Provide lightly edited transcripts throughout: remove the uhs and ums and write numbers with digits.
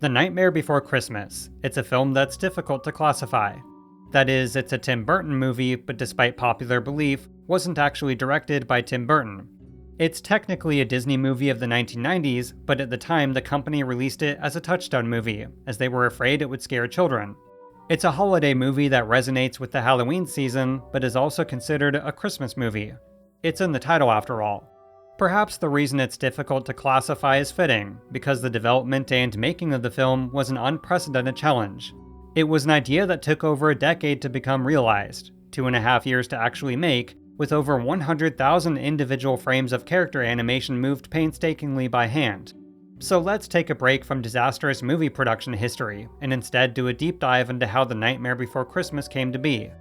The Nightmare Before Christmas. It's a film that's difficult to classify. That is, it's a Tim Burton movie, but despite popular belief, wasn't actually directed by Tim Burton. It's technically a Disney movie of the 1990s, but at the time the company released it as a Touchstone movie, as they were afraid it would scare children. It's a holiday movie that resonates with the Halloween season, but is also considered a Christmas movie. It's in the title after all. Perhaps the reason it's difficult to classify is fitting, because the development and making of the film was an unprecedented challenge. It was an idea that took over a decade to become realized, 2.5 years to actually make, with over 100,000 individual frames of character animation moved painstakingly by hand. So let's take a break from disastrous movie production history, and instead do a deep dive into how The Nightmare Before Christmas came to be.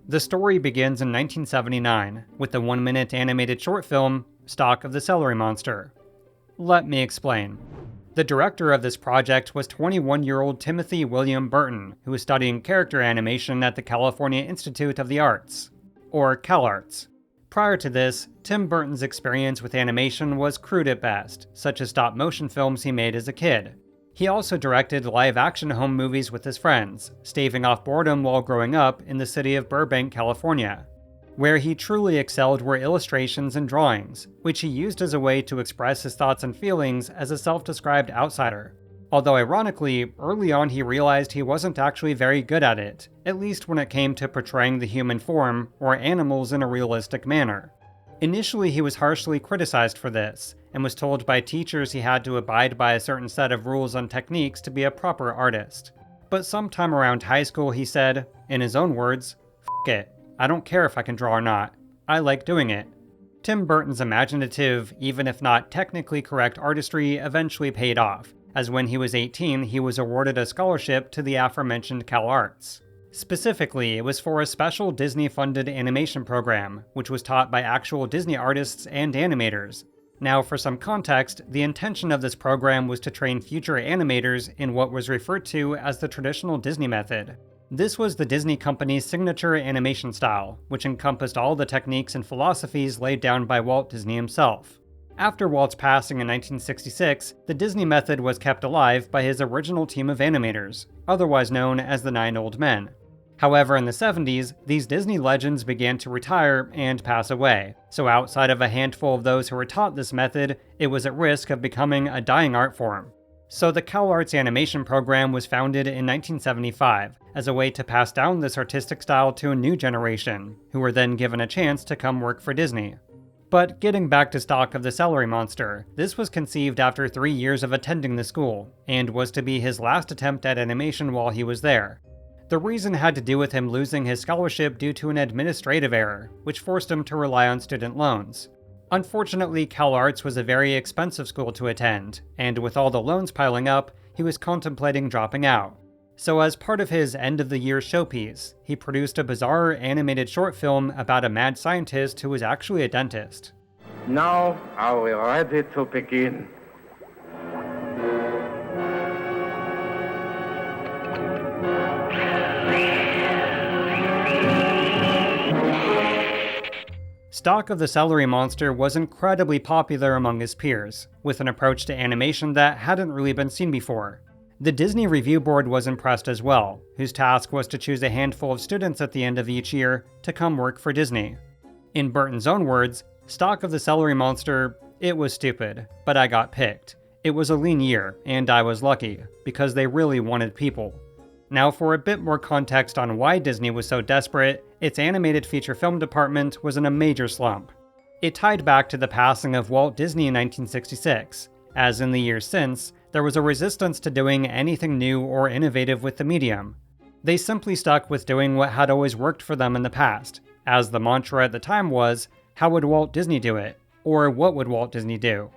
The story begins in 1979, with the 1-minute animated short film, Stalk of the Celery Monster. Let me explain. The director of this project was 21-year-old Timothy William Burton, who was studying character animation at the California Institute of the Arts, or CalArts. Prior to this, Tim Burton's experience with animation was crude at best, such as stop-motion films he made as a kid. He also directed live-action home movies with his friends, staving off boredom while growing up in the city of Burbank, California. Where he truly excelled were illustrations and drawings, which he used as a way to express his thoughts and feelings as a self-described outsider. Although ironically, early on he realized he wasn't actually very good at it, at least when it came to portraying the human form, or animals in a realistic manner. Initially he was harshly criticized for this, and was told by teachers he had to abide by a certain set of rules and techniques to be a proper artist. But sometime around high school he said, in his own words, "F it, I don't care if I can draw or not. I like doing it." Tim Burton's imaginative, even if not technically correct artistry eventually paid off, as when he was 18 he was awarded a scholarship to the aforementioned CalArts. Specifically, it was for a special Disney-funded animation program, which was taught by actual Disney artists and animators. Now, for some context, the intention of this program was to train future animators in what was referred to as the traditional Disney method. This was the Disney company's signature animation style, which encompassed all the techniques and philosophies laid down by Walt Disney himself. After Walt's passing in 1966, the Disney method was kept alive by his original team of animators, otherwise known as the 9 Old Men. However, in the 70s, these Disney legends began to retire and pass away, so outside of a handful of those who were taught this method, it was at risk of becoming a dying art form. So the CalArts animation program was founded in 1975 as a way to pass down this artistic style to a new generation, who were then given a chance to come work for Disney. But getting back to Stalk of the Celery Monster, this was conceived after 3 years of attending the school, and was to be his last attempt at animation while he was there. The reason had to do with him losing his scholarship due to an administrative error, which forced him to rely on student loans. Unfortunately, CalArts was a very expensive school to attend, and with all the loans piling up, he was contemplating dropping out. So as part of his end-of-the-year showpiece, he produced a bizarre animated short film about a mad scientist who was actually a dentist. Now are we ready to begin? Stalk of the Celery Monster was incredibly popular among his peers, with an approach to animation that hadn't really been seen before. The Disney Review Board was impressed as well, whose task was to choose a handful of students at the end of each year to come work for Disney. In Burton's own words, Stalk of the Celery Monster, it was stupid, but I got picked. It was a lean year, and I was lucky, because they really wanted people. Now for a bit more context on why Disney was so desperate, its animated feature film department was in a major slump. It tied back to the passing of Walt Disney in 1966, as in the years since, there was a resistance to doing anything new or innovative with the medium. They simply stuck with doing what had always worked for them in the past, as the mantra at the time was, how would Walt Disney do it? Or what would Walt Disney do?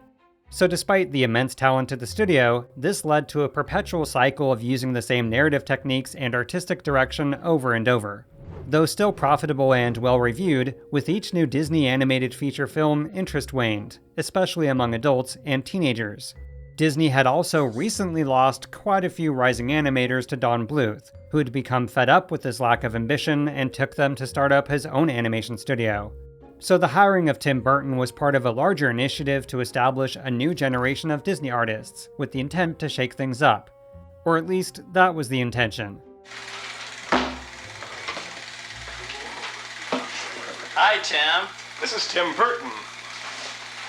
So despite the immense talent of the studio, this led to a perpetual cycle of using the same narrative techniques and artistic direction over and over. Though still profitable and well-reviewed, with each new Disney animated feature film, interest waned, especially among adults and teenagers. Disney had also recently lost quite a few rising animators to Don Bluth, who had become fed up with this lack of ambition and took them to start up his own animation studio. So the hiring of Tim Burton was part of a larger initiative to establish a new generation of Disney artists, with the intent to shake things up. Or at least, that was the intention. Hi, Tim. This is Tim Burton.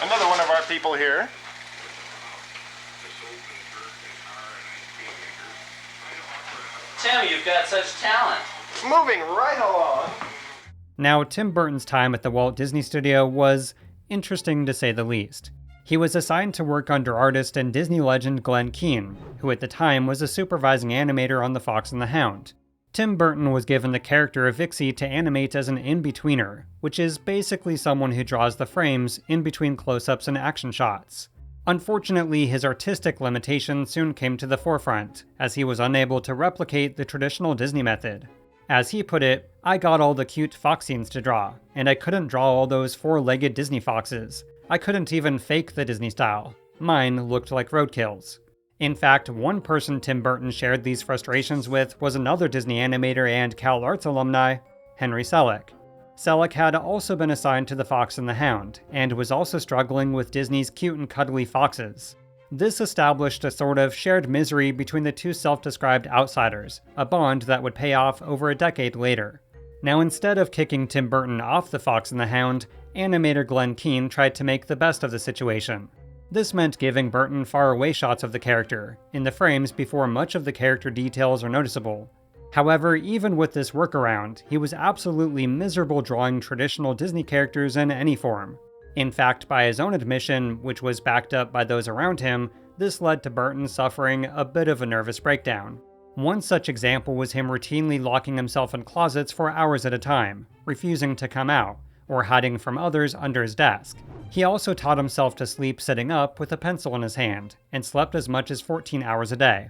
Another one of our people here. Tim, you've got such talent. Moving right along. Now, Tim Burton's time at the Walt Disney Studio was interesting to say the least. He was assigned to work under artist and Disney legend Glen Keane, who at the time was a supervising animator on The Fox and the Hound. Tim Burton was given the character of Vixie to animate as an in-betweener, which is basically someone who draws the frames in between close-ups and action shots. Unfortunately, his artistic limitations soon came to the forefront, as he was unable to replicate the traditional Disney method. As he put it, "I got all the cute fox scenes to draw, and I couldn't draw all those four-legged Disney foxes. I couldn't even fake the Disney style. Mine looked like roadkills." In fact, one person Tim Burton shared these frustrations with was another Disney animator and Cal Arts alumni, Henry Selick. Selick had also been assigned to The Fox and the Hound, and was also struggling with Disney's cute and cuddly foxes. This established a sort of shared misery between the two self-described outsiders, a bond that would pay off over a decade later. Now, instead of kicking Tim Burton off The Fox and the Hound, animator Glen Keane tried to make the best of the situation. This meant giving Burton far-away shots of the character, in the frames before much of the character details are noticeable. However, even with this workaround, he was absolutely miserable drawing traditional Disney characters in any form. In fact, by his own admission, which was backed up by those around him, this led to Burton suffering a bit of a nervous breakdown. One such example was him routinely locking himself in closets for hours at a time, refusing to come out, or hiding from others under his desk. He also taught himself to sleep sitting up with a pencil in his hand, and slept as much as 14 hours a day.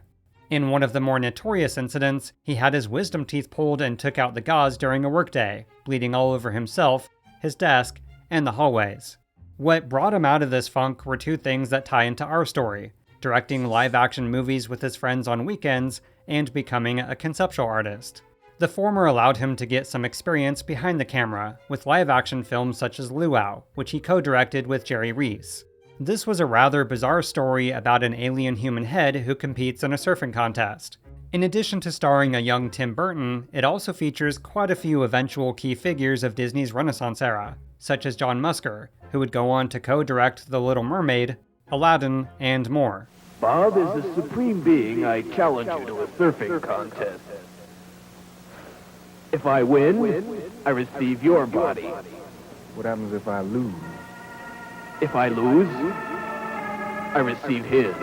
In one of the more notorious incidents, he had his wisdom teeth pulled and took out the gauze during a workday, bleeding all over himself, his desk, and the hallways. What brought him out of this funk were two things that tie into our story: directing live-action movies with his friends on weekends, and becoming a conceptual artist. The former allowed him to get some experience behind the camera, with live-action films such as Luau, which he co-directed with Jerry Reese. This was a rather bizarre story about an alien human head who competes in a surfing contest. In addition to starring a young Tim Burton, it also features quite a few eventual key figures of Disney's Renaissance era, such as John Musker, who would go on to co-direct The Little Mermaid, Aladdin, and more. Bob is the supreme being. I challenge you to a surfing contest. If I win, I receive your body. What happens if I lose? If I lose, I receive his.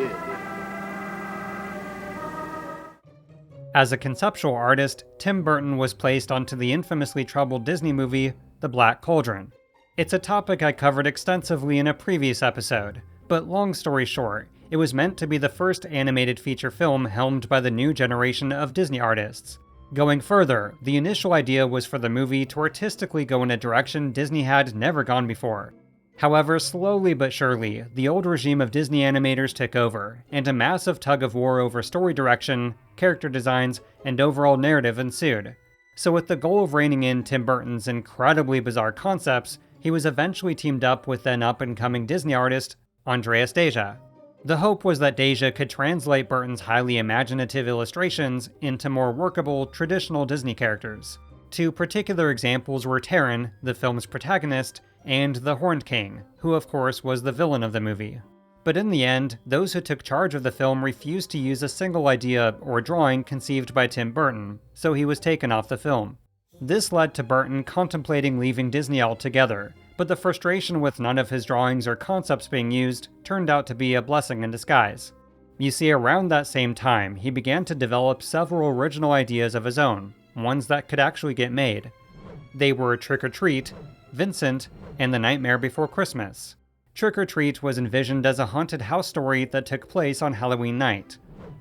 As a conceptual artist, Tim Burton was placed onto the infamously troubled Disney movie, The Black Cauldron. It's a topic I covered extensively in a previous episode, but long story short, it was meant to be the first animated feature film helmed by the new generation of Disney artists. Going further, the initial idea was for the movie to artistically go in a direction Disney had never gone before. However, slowly but surely, the old regime of Disney animators took over, and a massive tug-of-war over story direction, character designs, and overall narrative ensued. So with the goal of reining in Tim Burton's incredibly bizarre concepts, he was eventually teamed up with then up-and-coming Disney artist, Andreas Deja. The hope was that Deja could translate Burton's highly imaginative illustrations into more workable, traditional Disney characters. Two particular examples were Taran, the film's protagonist, and the Horned King, who of course was the villain of the movie. But in the end, those who took charge of the film refused to use a single idea or drawing conceived by Tim Burton, so he was taken off the film. This led to Burton contemplating leaving Disney altogether, but the frustration with none of his drawings or concepts being used turned out to be a blessing in disguise. You see, around that same time, he began to develop several original ideas of his own, ones that could actually get made. They were Trick or Treat, Vincent, and The Nightmare Before Christmas. Trick or Treat was envisioned as a haunted house story that took place on Halloween night.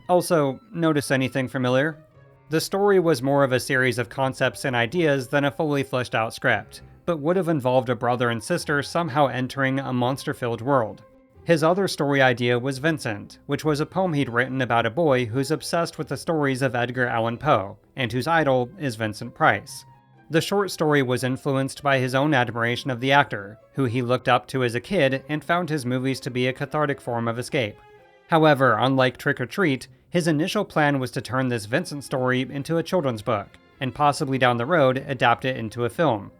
Also, notice anything familiar? The story was more of a series of concepts and ideas than a fully fleshed out script, but would have involved a brother and sister somehow entering a monster-filled world. His other story idea was Vincent, which was a poem he'd written about a boy who's obsessed with the stories of Edgar Allan Poe, and whose idol is Vincent Price. The short story was influenced by his own admiration of the actor, who he looked up to as a kid and found his movies to be a cathartic form of escape. However, unlike Trick or Treat, his initial plan was to turn this Vincent story into a children's book, and possibly down the road adapt it into a film.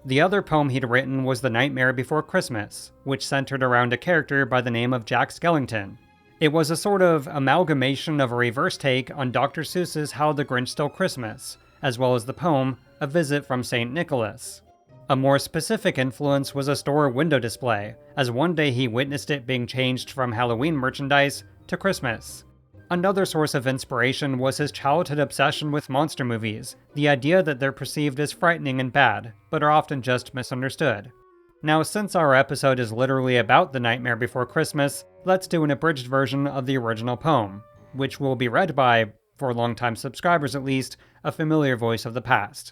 The other poem he'd written was The Nightmare Before Christmas, which centered around a character by the name of Jack Skellington. It was a sort of amalgamation of a reverse take on Dr. Seuss's How the Grinch Stole Christmas, as well as the poem A Visit from St. Nicholas. A more specific influence was a store window display, as one day he witnessed it being changed from Halloween merchandise to Christmas. Another source of inspiration was his childhood obsession with monster movies, the idea that they're perceived as frightening and bad, but are often just misunderstood. Now, since our episode is literally about The Nightmare Before Christmas, let's do an abridged version of the original poem, which will be read by, for longtime subscribers at least, a familiar voice of the past.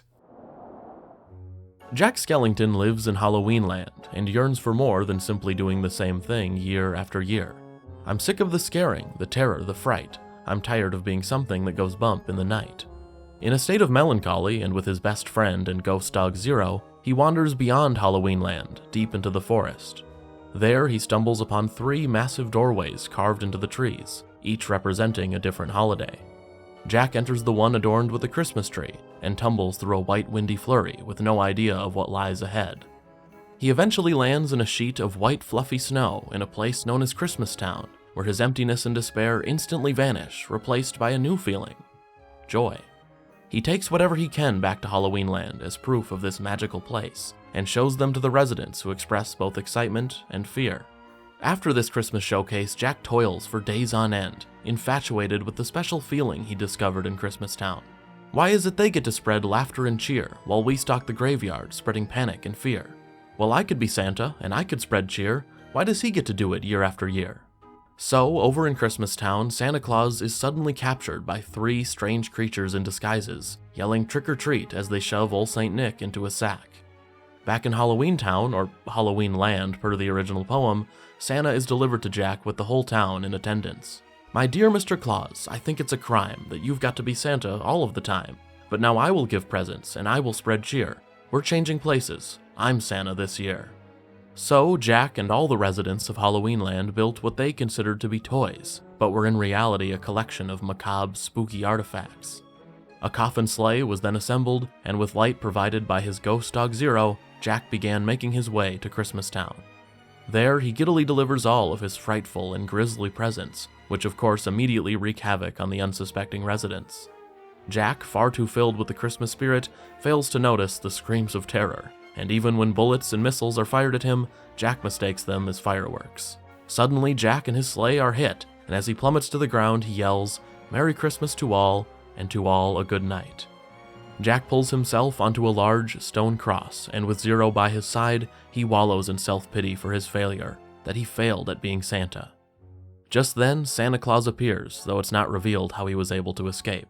Jack Skellington lives in Halloween Land and yearns for more than simply doing the same thing year after year. I'm sick of the scaring, the terror, the fright. I'm tired of being something that goes bump in the night. In a state of melancholy and with his best friend and ghost dog Zero, he wanders beyond Halloween Land, deep into the forest. There he stumbles upon 3 massive doorways carved into the trees, each representing a different holiday. Jack enters the one adorned with a Christmas tree and tumbles through a white windy flurry with no idea of what lies ahead. He eventually lands in a sheet of white fluffy snow in a place known as Christmastown, where his emptiness and despair instantly vanish, replaced by a new feeling: joy. He takes whatever he can back to Halloween Land as proof of this magical place, and shows them to the residents who express both excitement and fear. After this Christmas showcase, Jack toils for days on end, infatuated with the special feeling he discovered in Christmastown. Why is it they get to spread laughter and cheer, while we stalk the graveyard, spreading panic and fear? Well, I could be Santa, and I could spread cheer. Why does he get to do it year after year? So, over in Christmastown, Santa Claus is suddenly captured by 3 strange creatures in disguises, yelling trick or treat as they shove Old St. Nick into a sack. Back in Halloween Town, or Halloween Land per the original poem, Santa is delivered to Jack with the whole town in attendance. My dear Mr. Claus, I think it's a crime that you've got to be Santa all of the time. But now I will give presents and I will spread cheer. We're changing places. I'm Santa this year. So Jack and all the residents of Halloween Land built what they considered to be toys, but were in reality a collection of macabre, spooky artifacts. A coffin sleigh was then assembled, and with light provided by his ghost dog Zero, Jack began making his way to Christmastown. There, he giddily delivers all of his frightful and grisly presents, which of course immediately wreak havoc on the unsuspecting residents. Jack, far too filled with the Christmas spirit, fails to notice the screams of terror, and even when bullets and missiles are fired at him, Jack mistakes them as fireworks. Suddenly, Jack and his sleigh are hit, and as he plummets to the ground, he yells, "Merry Christmas to all, and to all a good night." Jack pulls himself onto a large stone cross, and with Zero by his side, he wallows in self-pity for his failure, that he failed at being Santa. Just then, Santa Claus appears, though it's not revealed how he was able to escape.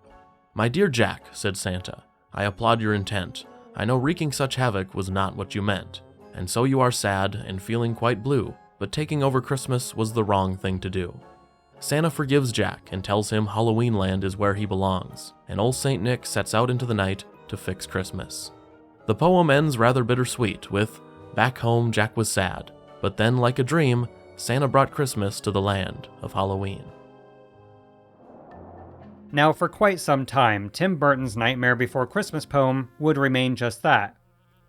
"My dear Jack," said Santa, "I applaud your intent. I know wreaking such havoc was not what you meant, and so you are sad and feeling quite blue, but taking over Christmas was the wrong thing to do." Santa forgives Jack and tells him Halloween Land is where he belongs, and Old St. Nick sets out into the night to fix Christmas. The poem ends rather bittersweet with, "Back home Jack was sad, but then like a dream, Santa brought Christmas to the land of Halloween." Now, for quite some time, Tim Burton's Nightmare Before Christmas poem would remain just that,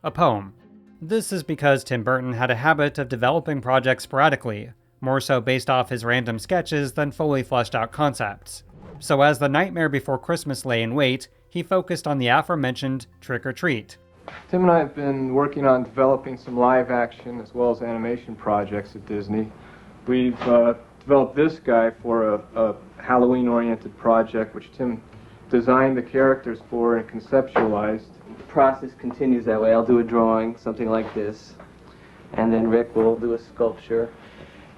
a poem. This is because Tim Burton had a habit of developing projects sporadically, more so based off his random sketches than fully fleshed out concepts. So as The Nightmare Before Christmas lay in wait, he focused on the aforementioned Trick or Treat. Tim and I have been working on developing some live action as well as animation projects at Disney. We've developed this guy for a Halloween-oriented project, which Tim designed the characters for and conceptualized. The process continues that way. I'll do a drawing, something like this, and then Rick will do a sculpture,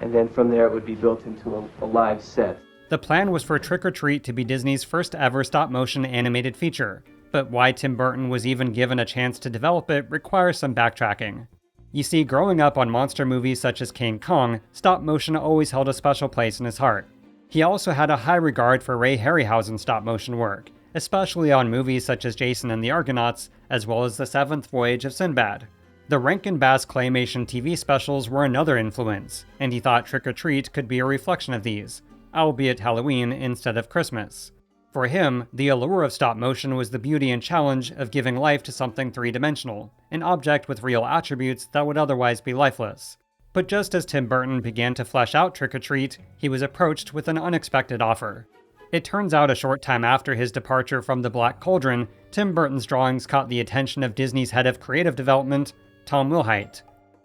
and then from there it would be built into a live set. The plan was for Trick or Treat to be Disney's first ever stop-motion animated feature, but why Tim Burton was even given a chance to develop it requires some backtracking. You see, growing up on monster movies such as King Kong, stop-motion always held a special place in his heart. He also had a high regard for Ray Harryhausen's stop-motion work, especially on movies such as Jason and the Argonauts, as well as The Seventh Voyage of Sinbad. The Rankin Bass claymation TV specials were another influence, and he thought Trick or Treat could be a reflection of these, albeit Halloween instead of Christmas. For him, the allure of stop-motion was the beauty and challenge of giving life to something three-dimensional, an object with real attributes that would otherwise be lifeless. But just as Tim Burton began to flesh out Trick or Treat, he was approached with an unexpected offer. It turns out a short time after his departure from the Black Cauldron, Tim Burton's drawings caught the attention of Disney's head of creative development, Tom Wilhite.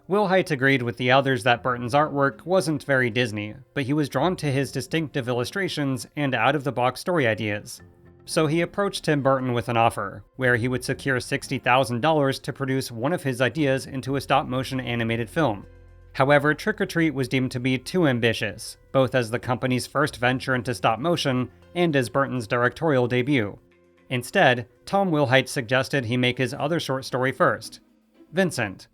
Wilhite agreed with the others that Burton's artwork wasn't very Disney, but he was drawn to his distinctive illustrations and out-of-the-box story ideas. So he approached Tim Burton with an offer, where he would secure $60,000 to produce one of his ideas into a stop-motion animated film. However, Trick or Treat was deemed to be too ambitious, both as the company's first venture into stop-motion and as Burton's directorial debut. Instead, Tom Wilhite suggested he make his other short story first, Vincent.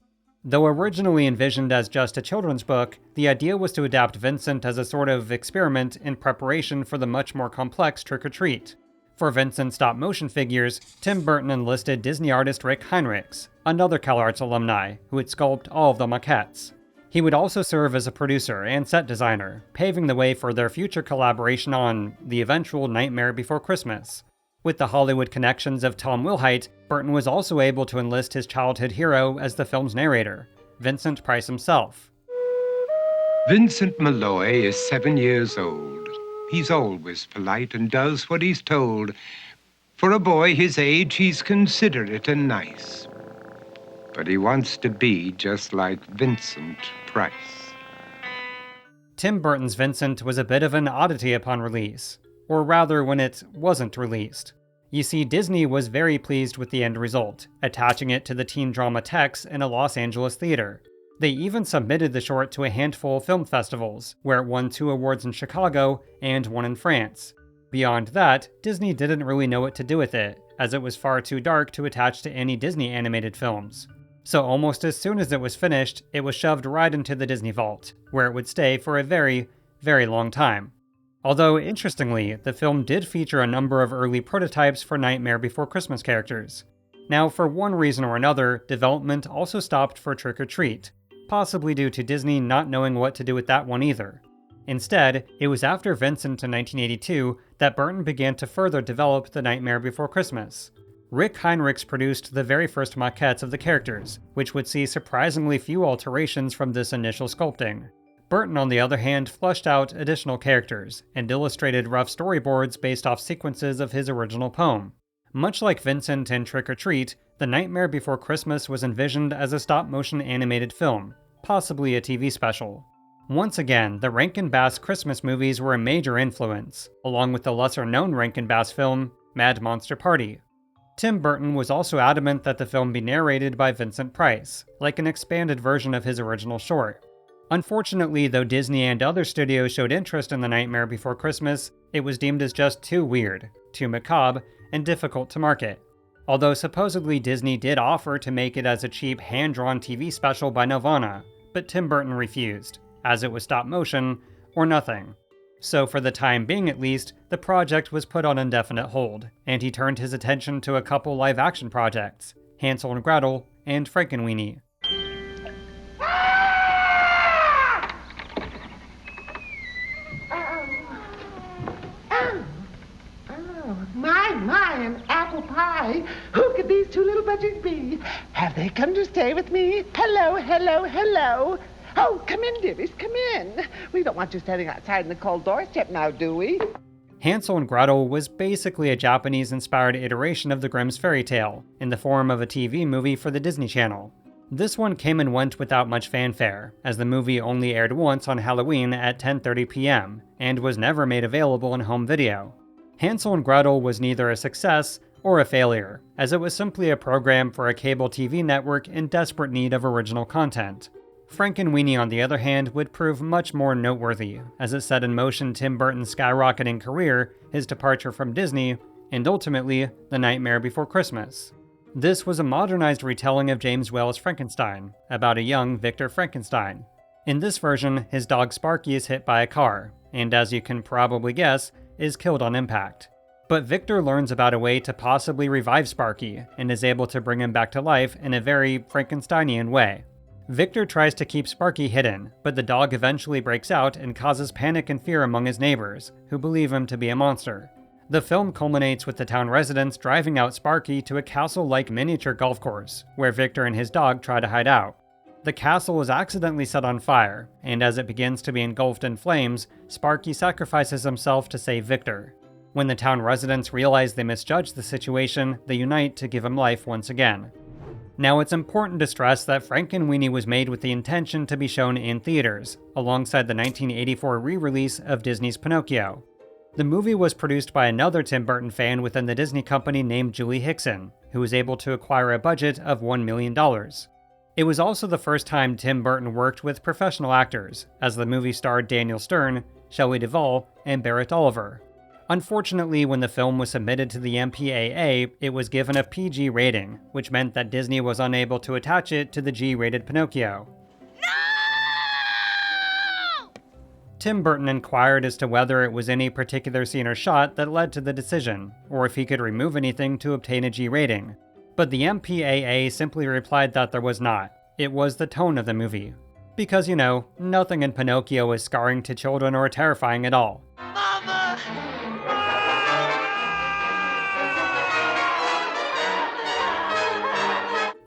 Though originally envisioned as just a children's book, the idea was to adapt Vincent as a sort of experiment in preparation for the much more complex Trick or Treat. For Vincent's stop-motion figures, Tim Burton enlisted Disney artist Rick Heinrichs, another CalArts alumni, who would sculpt all of the maquettes. He would also serve as a producer and set designer, paving the way for their future collaboration on the eventual Nightmare Before Christmas. With the Hollywood connections of Tom Wilhite, Burton was also able to enlist his childhood hero as the film's narrator, Vincent Price himself. Vincent Malloy is 7 years old. He's always polite and does what he's told. For a boy his age, he's considerate and nice. But he wants to be just like Vincent Price. Tim Burton's Vincent was a bit of an oddity upon release, or rather when it wasn't released. You see, Disney was very pleased with the end result, attaching it to the teen drama Tex in a Los Angeles theater. They even submitted the short to a handful of film festivals, where it won 2 awards in Chicago and 1 in France. Beyond that, Disney didn't really know what to do with it, as it was far too dark to attach to any Disney animated films. So almost as soon as it was finished, it was shoved right into the Disney vault, where it would stay for a very, very long time. Although, interestingly, the film did feature a number of early prototypes for Nightmare Before Christmas characters. Now, for one reason or another, development also stopped for Trick or Treat, possibly due to Disney not knowing what to do with that one either. Instead, it was after Vincent in 1982 that Burton began to further develop The Nightmare Before Christmas. Rick Heinrichs produced the very first maquettes of the characters, which would see surprisingly few alterations from this initial sculpting. Burton, on the other hand, fleshed out additional characters, and illustrated rough storyboards based off sequences of his original poem. Much like Vincent in Trick or Treat, The Nightmare Before Christmas was envisioned as a stop-motion animated film, possibly a TV special. Once again, the Rankin Bass Christmas movies were a major influence, along with the lesser-known Rankin Bass film, Mad Monster Party. Tim Burton was also adamant that the film be narrated by Vincent Price, like an expanded version of his original short. Unfortunately, though Disney and other studios showed interest in The Nightmare Before Christmas, it was deemed as just too weird, too macabre, and difficult to market. Although supposedly Disney did offer to make it as a cheap hand-drawn TV special by Nelvana, but Tim Burton refused, as it was stop-motion, or nothing. So for the time being at least, the project was put on indefinite hold, and he turned his attention to a couple live-action projects, Hansel and Gretel and Frankenweenie. My, an apple pie. Who could these 2 little budgies be? Have they come to stay with me? Hello, hello, hello. Oh, come in, dearies, come in. We don't want you standing outside in the cold doorstep now, do we? Hansel and Gretel was basically a Japanese-inspired iteration of the Grimm's fairy tale, in the form of a TV movie for the Disney Channel. This one came and went without much fanfare, as the movie only aired once on Halloween at 10:30 p.m., and was never made available in home video. Hansel and Gretel was neither a success or a failure, as it was simply a program for a cable TV network in desperate need of original content. Frankenweenie, on the other hand, would prove much more noteworthy, as it set in motion Tim Burton's skyrocketing career, his departure from Disney, and ultimately, The Nightmare Before Christmas. This was a modernized retelling of James Whale's Frankenstein, about a young Victor Frankenstein. In this version, his dog Sparky is hit by a car, and as you can probably guess, is killed on impact. But Victor learns about a way to possibly revive Sparky, and is able to bring him back to life in a very Frankensteinian way. Victor tries to keep Sparky hidden, but the dog eventually breaks out and causes panic and fear among his neighbors, who believe him to be a monster. The film culminates with the town residents driving out Sparky to a castle-like miniature golf course, where Victor and his dog try to hide out. The castle is accidentally set on fire, and as it begins to be engulfed in flames, Sparky sacrifices himself to save Victor. When the town residents realize they misjudged the situation, they unite to give him life once again. Now, it's important to stress that Frankenweenie was made with the intention to be shown in theaters, alongside the 1984 re-release of Disney's Pinocchio. The movie was produced by another Tim Burton fan within the Disney company named Julie Hickson, who was able to acquire a budget of $1 million. It was also the first time Tim Burton worked with professional actors, as the movie starred Daniel Stern, Shelley Duvall, and Barrett Oliver. Unfortunately, when the film was submitted to the MPAA, it was given a PG rating, which meant that Disney was unable to attach it to the G-rated Pinocchio. Tim Burton inquired as to whether it was any particular scene or shot that led to the decision, or if he could remove anything to obtain a G rating. But the MPAA simply replied that there was not. It was the tone of the movie. Because, you know, nothing in Pinocchio is scarring to children or terrifying at all. Mama!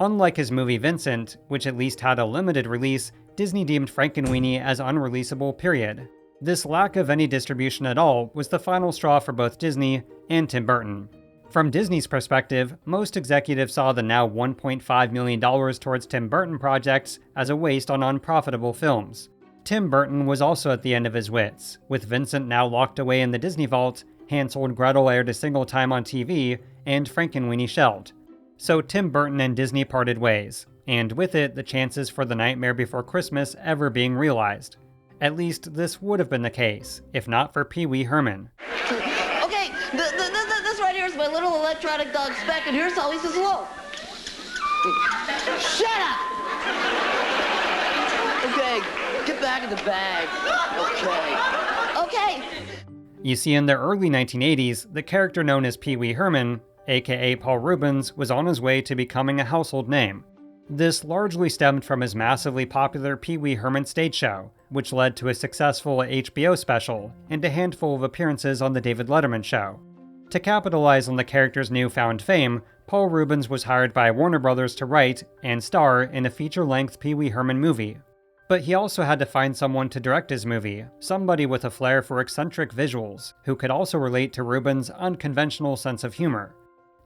Unlike his movie Vincent, which at least had a limited release, Disney deemed Frankenweenie as unreleasable, period. This lack of any distribution at all was the final straw for both Disney and Tim Burton. From Disney's perspective, most executives saw the now $1.5 million towards Tim Burton projects as a waste on unprofitable films. Tim Burton was also at the end of his wits. With Vincent now locked away in the Disney vault, Hansel and Gretel aired a single time on TV, and Frankenweenie shelved. So Tim Burton and Disney parted ways, and with it, the chances for The Nightmare Before Christmas ever being realized. At least, this would have been the case, if not for Pee Wee Herman. Okay, this right here is my little electronic dog Speck, and here's how he says hello. Shut up! Okay, get back in the bag. Okay. You see, in the early 1980s, the character known as Pee Wee Herman, aka Paul Reubens, was on his way to becoming a household name. This largely stemmed from his massively popular Pee Wee Herman stage show, which led to a successful HBO special and a handful of appearances on The David Letterman Show. To capitalize on the character's newfound fame, Paul Reubens was hired by Warner Brothers to write and star in a feature-length Pee Wee Herman movie. But he also had to find someone to direct his movie, somebody with a flair for eccentric visuals, who could also relate to Reubens' unconventional sense of humor.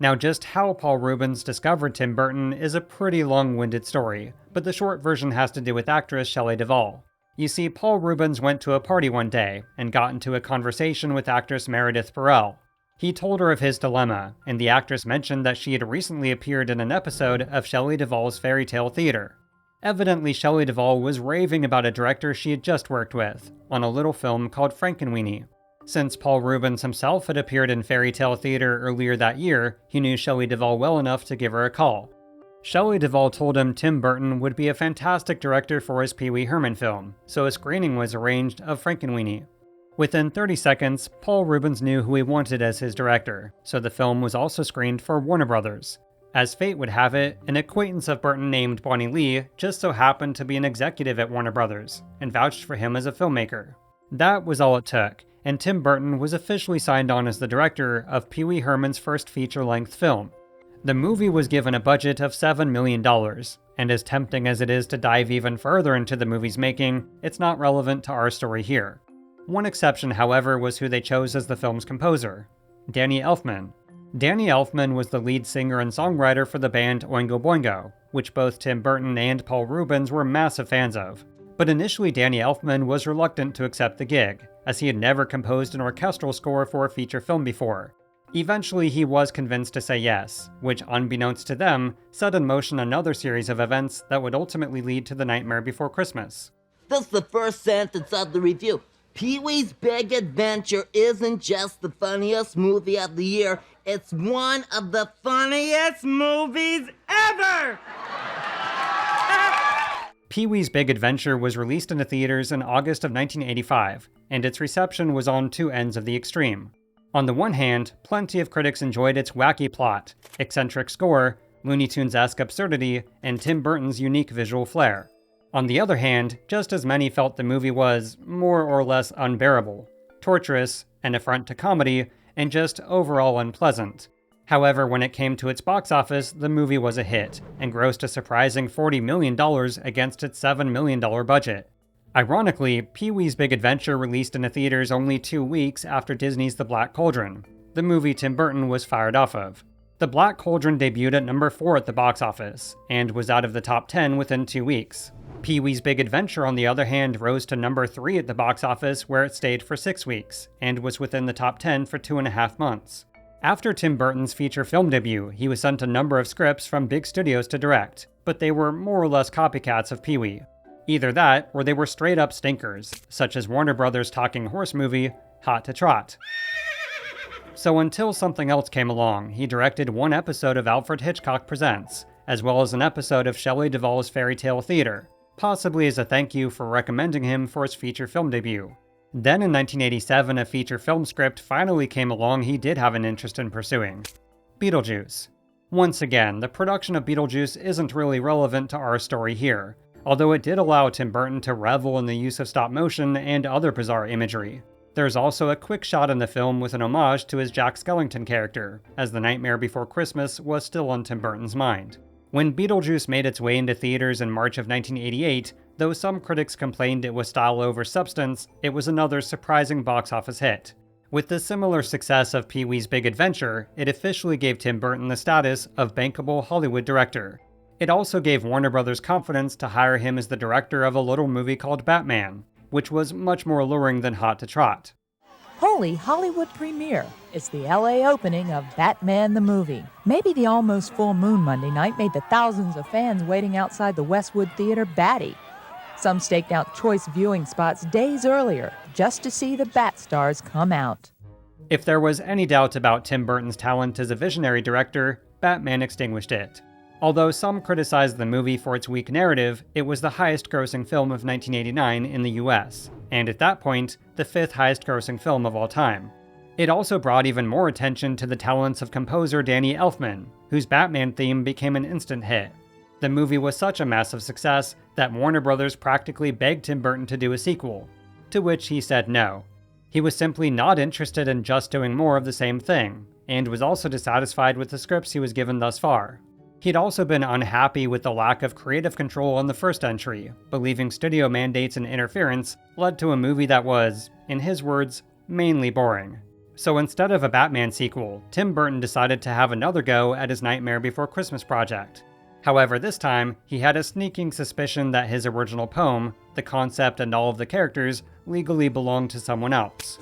Now, just how Paul Reubens discovered Tim Burton is a pretty long-winded story, but the short version has to do with actress Shelley Duvall. You see, Paul Reubens went to a party one day and got into a conversation with actress Meredith Burrell. He told her of his dilemma, and the actress mentioned that she had recently appeared in an episode of Shelley Duvall's Fairy Tale Theater. Evidently, Shelley Duvall was raving about a director she had just worked with, on a little film called Frankenweenie. Since Paul Reubens himself had appeared in Fairy Tale Theater earlier that year, he knew Shelley Duvall well enough to give her a call. Shelley Duvall told him Tim Burton would be a fantastic director for his Pee Wee Herman film, so a screening was arranged of Frankenweenie. Within 30 seconds, Paul Reubens knew who he wanted as his director, so the film was also screened for Warner Brothers. As fate would have it, an acquaintance of Burton named Bonnie Lee just so happened to be an executive at Warner Brothers, and vouched for him as a filmmaker. That was all it took, and Tim Burton was officially signed on as the director of Pee Wee Herman's first feature-length film. The movie was given a budget of $7 million, and as tempting as it is to dive even further into the movie's making, it's not relevant to our story here. One exception, however, was who they chose as the film's composer, Danny Elfman. Danny Elfman was the lead singer and songwriter for the band Oingo Boingo, which both Tim Burton and Paul Reubens were massive fans of. But initially Danny Elfman was reluctant to accept the gig, as he had never composed an orchestral score for a feature film before. Eventually, he was convinced to say yes, which, unbeknownst to them, set in motion another series of events that would ultimately lead to The Nightmare Before Christmas. That's the first sentence of the review. Pee-wee's Big Adventure isn't just the funniest movie of the year, it's one of the funniest movies ever! Pee-wee's Big Adventure was released into theaters in August of 1985, and its reception was on two ends of the extreme. On the one hand, plenty of critics enjoyed its wacky plot, eccentric score, Looney Tunes-esque absurdity, and Tim Burton's unique visual flair. On the other hand, just as many felt the movie was more or less unbearable, torturous, an affront to comedy, and just overall unpleasant. However, when it came to its box office, the movie was a hit, and grossed a surprising $40 million against its $7 million budget. Ironically, Pee-wee's Big Adventure released into theaters only 2 weeks after Disney's The Black Cauldron, the movie Tim Burton was fired off of. The Black Cauldron debuted at number 4 at the box office, and was out of the top 10 within 2 weeks. Pee-wee's Big Adventure, on the other hand, rose to number 3 at the box office, where it stayed for 6 weeks, and was within the top 10 for 2.5 months. After Tim Burton's feature film debut, he was sent a number of scripts from big studios to direct, but they were more or less copycats of Pee-wee. Either that, or they were straight-up stinkers, such as Warner Brothers' talking horse movie, Hot to Trot. So until something else came along, he directed one episode of Alfred Hitchcock Presents, as well as an episode of Shelley Duvall's Fairy Tale Theater, possibly as a thank you for recommending him for his feature film debut. Then in 1987, a feature film script finally came along he did have an interest in pursuing. Beetlejuice. Once again, the production of Beetlejuice isn't really relevant to our story here, although it did allow Tim Burton to revel in the use of stop motion and other bizarre imagery. There's also a quick shot in the film with an homage to his Jack Skellington character, as The Nightmare Before Christmas was still on Tim Burton's mind. When Beetlejuice made its way into theaters in March of 1988, though some critics complained it was style over substance, it was another surprising box office hit. With the similar success of Pee-wee's Big Adventure, it officially gave Tim Burton the status of bankable Hollywood director. It also gave Warner Brothers confidence to hire him as the director of a little movie called Batman, which was much more alluring than Hot to Trot. Holy Hollywood premiere. It's the LA opening of Batman the movie. Maybe the almost full moon Monday night made the thousands of fans waiting outside the Westwood Theater batty. Some staked out choice viewing spots days earlier just to see the Bat stars come out. If there was any doubt about Tim Burton's talent as a visionary director, Batman extinguished it. Although some criticized the movie for its weak narrative, it was the highest-grossing film of 1989 in the US, and at that point, the 5th highest-grossing film of all time. It also brought even more attention to the talents of composer Danny Elfman, whose Batman theme became an instant hit. The movie was such a massive success that Warner Brothers practically begged Tim Burton to do a sequel, to which he said no. He was simply not interested in just doing more of the same thing, and was also dissatisfied with the scripts he was given thus far. He'd also been unhappy with the lack of creative control on the first entry, believing studio mandates and interference led to a movie that was, in his words, mainly boring. So instead of a Batman sequel, Tim Burton decided to have another go at his Nightmare Before Christmas project. However, this time, he had a sneaking suspicion that his original poem, the concept and all of the characters, legally belonged to someone else.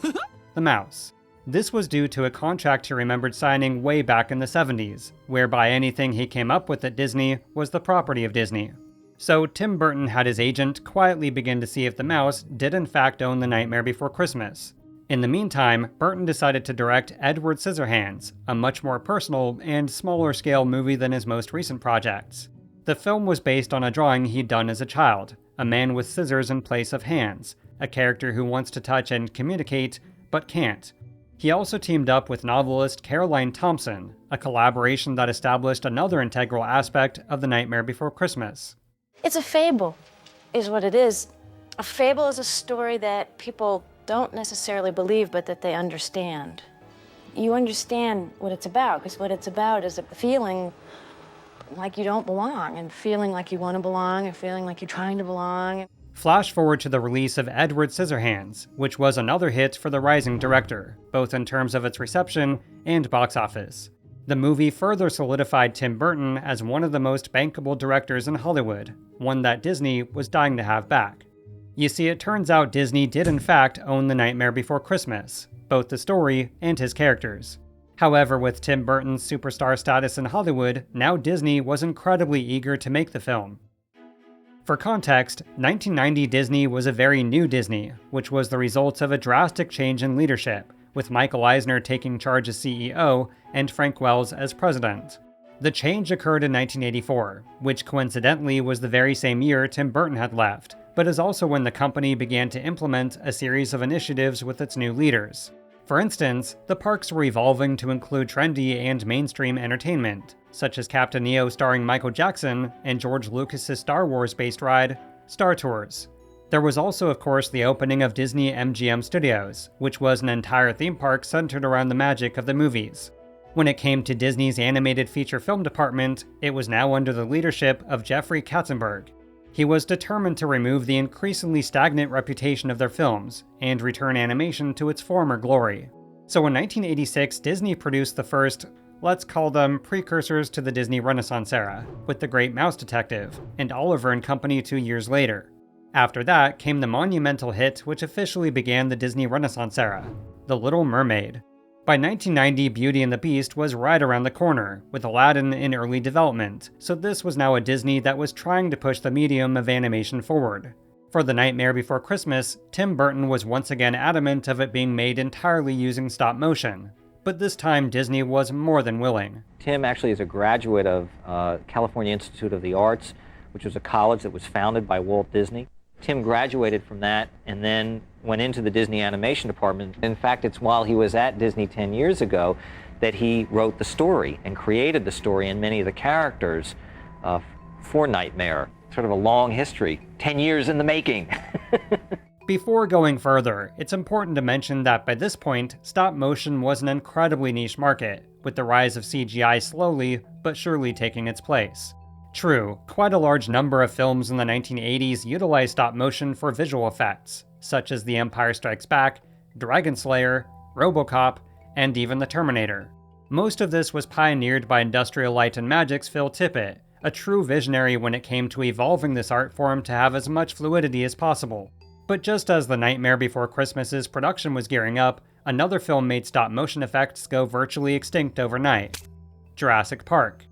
The Mouse. This was due to a contract he remembered signing way back in the 70s, whereby anything he came up with at Disney was the property of Disney. So Tim Burton had his agent quietly begin to see if the mouse did in fact own The Nightmare Before Christmas. In the meantime, Burton decided to direct Edward Scissorhands, a much more personal and smaller scale movie than his most recent projects. The film was based on a drawing he'd done as a child, a man with scissors in place of hands, a character who wants to touch and communicate, but can't. He also teamed up with novelist Caroline Thompson, a collaboration that established another integral aspect of The Nightmare Before Christmas. It's a fable, is what it is. A fable is a story that people don't necessarily believe, but that they understand. You understand what it's about, because what it's about is a feeling like you don't belong, and feeling like you want to belong, and feeling like you're trying to belong. Flash forward to the release of Edward Scissorhands, which was another hit for the rising director, both in terms of its reception and box office. The movie further solidified Tim Burton as one of the most bankable directors in Hollywood, one that Disney was dying to have back. You see, it turns out Disney did in fact own The Nightmare Before Christmas, both the story and his characters. However, with Tim Burton's superstar status in Hollywood, now Disney was incredibly eager to make the film. For context, 1990 Disney was a very new Disney, which was the result of a drastic change in leadership, with Michael Eisner taking charge as CEO and Frank Wells as president. The change occurred in 1984, which coincidentally was the very same year Tim Burton had left, but is also when the company began to implement a series of initiatives with its new leaders. For instance, the parks were evolving to include trendy and mainstream entertainment, such as Captain EO starring Michael Jackson and George Lucas's Star Wars-based ride, Star Tours. There was also, of course, the opening of Disney MGM Studios, which was an entire theme park centered around the magic of the movies. When it came to Disney's animated feature film department, it was now under the leadership of Jeffrey Katzenberg. He was determined to remove the increasingly stagnant reputation of their films and return animation to its former glory. So in 1986, Disney produced the first, let's call them precursors to the Disney Renaissance era, with The Great Mouse Detective and Oliver and Company 2 years later. After that came the monumental hit which officially began the Disney Renaissance era, The Little Mermaid. By 1990, Beauty and the Beast was right around the corner, with Aladdin in early development, so this was now a Disney that was trying to push the medium of animation forward. For The Nightmare Before Christmas, Tim Burton was once again adamant of it being made entirely using stop motion, but this time Disney was more than willing. Tim actually is a graduate of California Institute of the Arts, which was a college that was founded by Walt Disney. Tim graduated from that and then went into the Disney animation department. In fact, it's while he was at Disney 10 years ago that he wrote the story and created the story and many of the characters for Nightmare. Sort of a long history, 10 years in the making. Before going further, it's important to mention that by this point, stop motion was an incredibly niche market, with the rise of CGI slowly but surely taking its place. True, quite a large number of films in the 1980s utilized stop motion for visual effects, such as The Empire Strikes Back, Dragon Slayer, RoboCop, and even The Terminator. Most of this was pioneered by Industrial Light and Magic's Phil Tippett, a true visionary when it came to evolving this art form to have as much fluidity as possible. But just as The Nightmare Before Christmas's production was gearing up, another film made stop motion effects go virtually extinct overnight: Jurassic Park.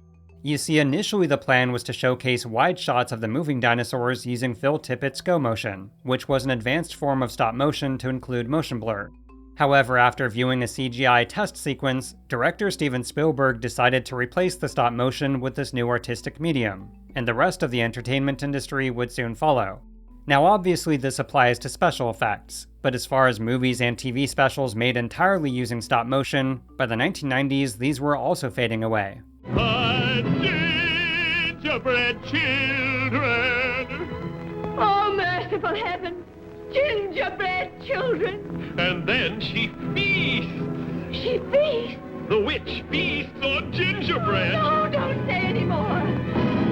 You see, initially the plan was to showcase wide shots of the moving dinosaurs using Phil Tippett's Go Motion, which was an advanced form of stop motion to include motion blur. However, after viewing a CGI test sequence, director Steven Spielberg decided to replace the stop motion with this new artistic medium, and the rest of the entertainment industry would soon follow. Now obviously this applies to special effects, but as far as movies and TV specials made entirely using stop motion, by the 1990s these were also fading away. Gingerbread children. Oh, merciful heaven! Gingerbread children! And then she feasts. She feasts? The witch feasts on gingerbread. No, don't say any more.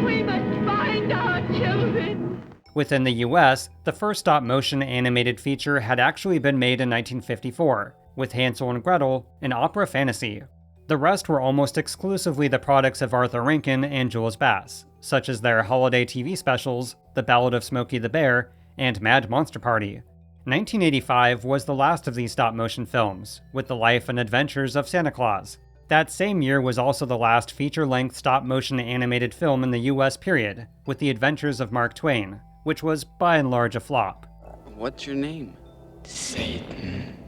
We must find our children. Within the US, the first stop-motion animated feature had actually been made in 1954, with Hansel and Gretel, an opera fantasy. The rest were almost exclusively the products of Arthur Rankin and Jules Bass, such as their holiday TV specials, The Ballad of Smokey the Bear, and Mad Monster Party. 1985 was the last of these stop-motion films, with The Life and Adventures of Santa Claus. That same year was also the last feature-length stop-motion animated film in the US period, with The Adventures of Mark Twain, which was by and large a flop. What's your name? Satan.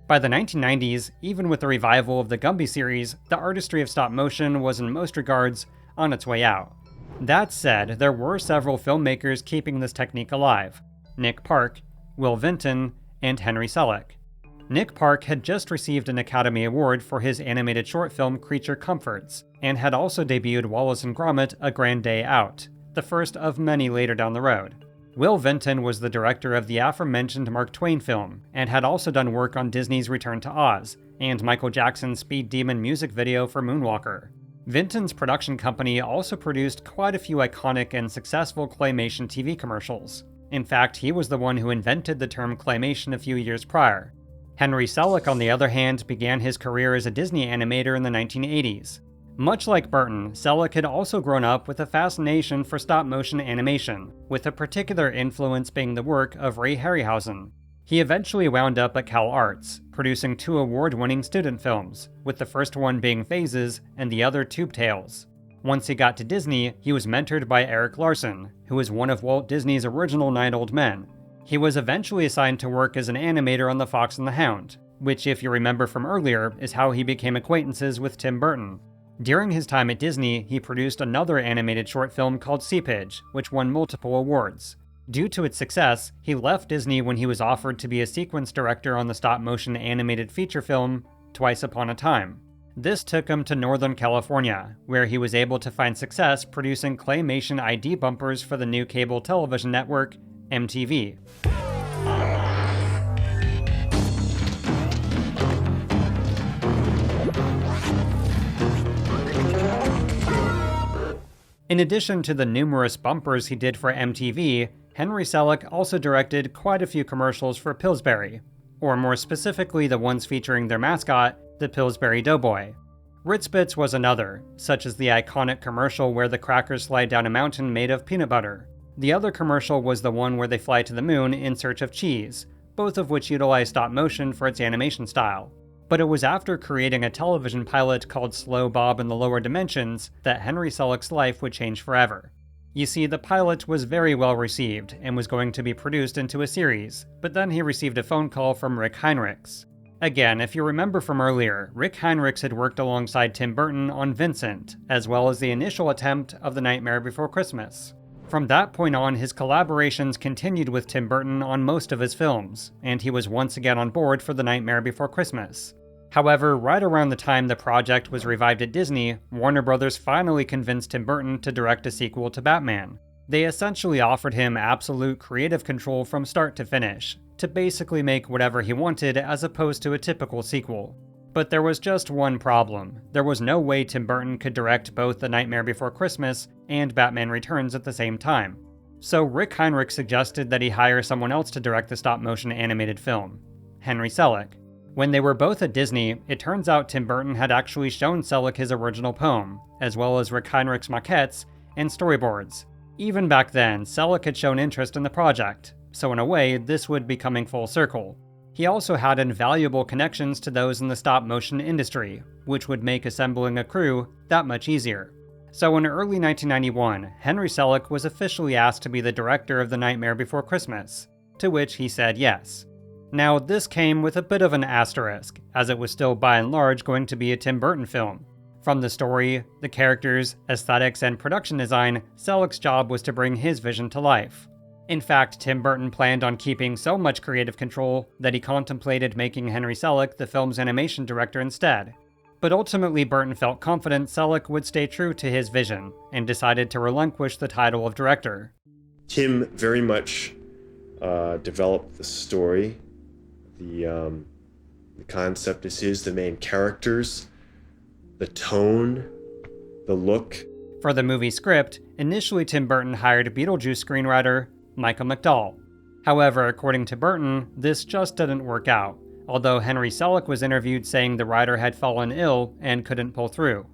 By the 1990s, even with the revival of the Gumby series, the artistry of stop-motion was in most regards on its way out. That said, there were several filmmakers keeping this technique alive: Nick Park, Will Vinton, and Henry Selick. Nick Park had just received an Academy Award for his animated short film Creature Comforts, and had also debuted Wallace and Gromit: A Grand Day Out, the first of many later down the road. Will Vinton was the director of the aforementioned Mark Twain film, and had also done work on Disney's Return to Oz, and Michael Jackson's Speed Demon music video for Moonwalker. Vinton's production company also produced quite a few iconic and successful claymation TV commercials. In fact, he was the one who invented the term claymation a few years prior. Henry Selick, on the other hand, began his career as a Disney animator in the 1980s. Much like Burton, Selick had also grown up with a fascination for stop-motion animation, with a particular influence being the work of Ray Harryhausen. He eventually wound up at Cal Arts, producing 2 award-winning student films, with the first one being Phases and the other Tube Tales. Once he got to Disney, he was mentored by Eric Larson, who was one of Walt Disney's original 9 Old Men. He was eventually assigned to work as an animator on The Fox and the Hound, which, if you remember from earlier, is how he became acquaintances with Tim Burton. During his time at Disney, he produced another animated short film called Seepage, which won multiple awards. Due to its success, he left Disney when he was offered to be a sequence director on the stop-motion animated feature film Twice Upon a Time. This took him to Northern California, where he was able to find success producing claymation ID bumpers for the new cable television network, MTV. In addition to the numerous bumpers he did for MTV, Henry Selick also directed quite a few commercials for Pillsbury, or more specifically the ones featuring their mascot, the Pillsbury Doughboy. Ritzbits was another, such as the iconic commercial where the crackers slide down a mountain made of peanut butter. The other commercial was the one where they fly to the moon in search of cheese, both of which utilize stop motion for its animation style. But it was after creating a television pilot called Slow Bob in the Lower Dimensions that Henry Selick's life would change forever. You see, the pilot was very well received and was going to be produced into a series, but then he received a phone call from Rick Heinrichs. Again, if you remember from earlier, Rick Heinrichs had worked alongside Tim Burton on Vincent, as well as the initial attempt of The Nightmare Before Christmas. From that point on, his collaborations continued with Tim Burton on most of his films, and he was once again on board for The Nightmare Before Christmas. However, right around the time the project was revived at Disney, Warner Bros. Finally convinced Tim Burton to direct a sequel to Batman. They essentially offered him absolute creative control from start to finish, to basically make whatever he wanted as opposed to a typical sequel. But there was just one problem. There was no way Tim Burton could direct both The Nightmare Before Christmas and Batman Returns at the same time. So Rick Heinrich suggested that he hire someone else to direct the stop-motion animated film, Henry Selick. When they were both at Disney, it turns out Tim Burton had actually shown Selick his original poem, as well as Rick Heinrich's maquettes and storyboards. Even back then, Selick had shown interest in the project, so in a way, this would be coming full circle. He also had invaluable connections to those in the stop-motion industry, which would make assembling a crew that much easier. So in early 1991, Henry Selick was officially asked to be the director of The Nightmare Before Christmas, to which he said yes. Now, this came with a bit of an asterisk, as it was still by and large going to be a Tim Burton film. From the story, the characters, aesthetics, and production design, Selick's job was to bring his vision to life. In fact, Tim Burton planned on keeping so much creative control that he contemplated making Henry Selick the film's animation director instead. But ultimately, Burton felt confident Selick would stay true to his vision, and decided to relinquish the title of director. Tim very much developed the story. The concept is his, the main characters, the tone, the look. For the movie script, initially Tim Burton hired Beetlejuice screenwriter Michael McDowell. However, according to Burton, this just didn't work out, although Henry Selick was interviewed saying the writer had fallen ill and couldn't pull through.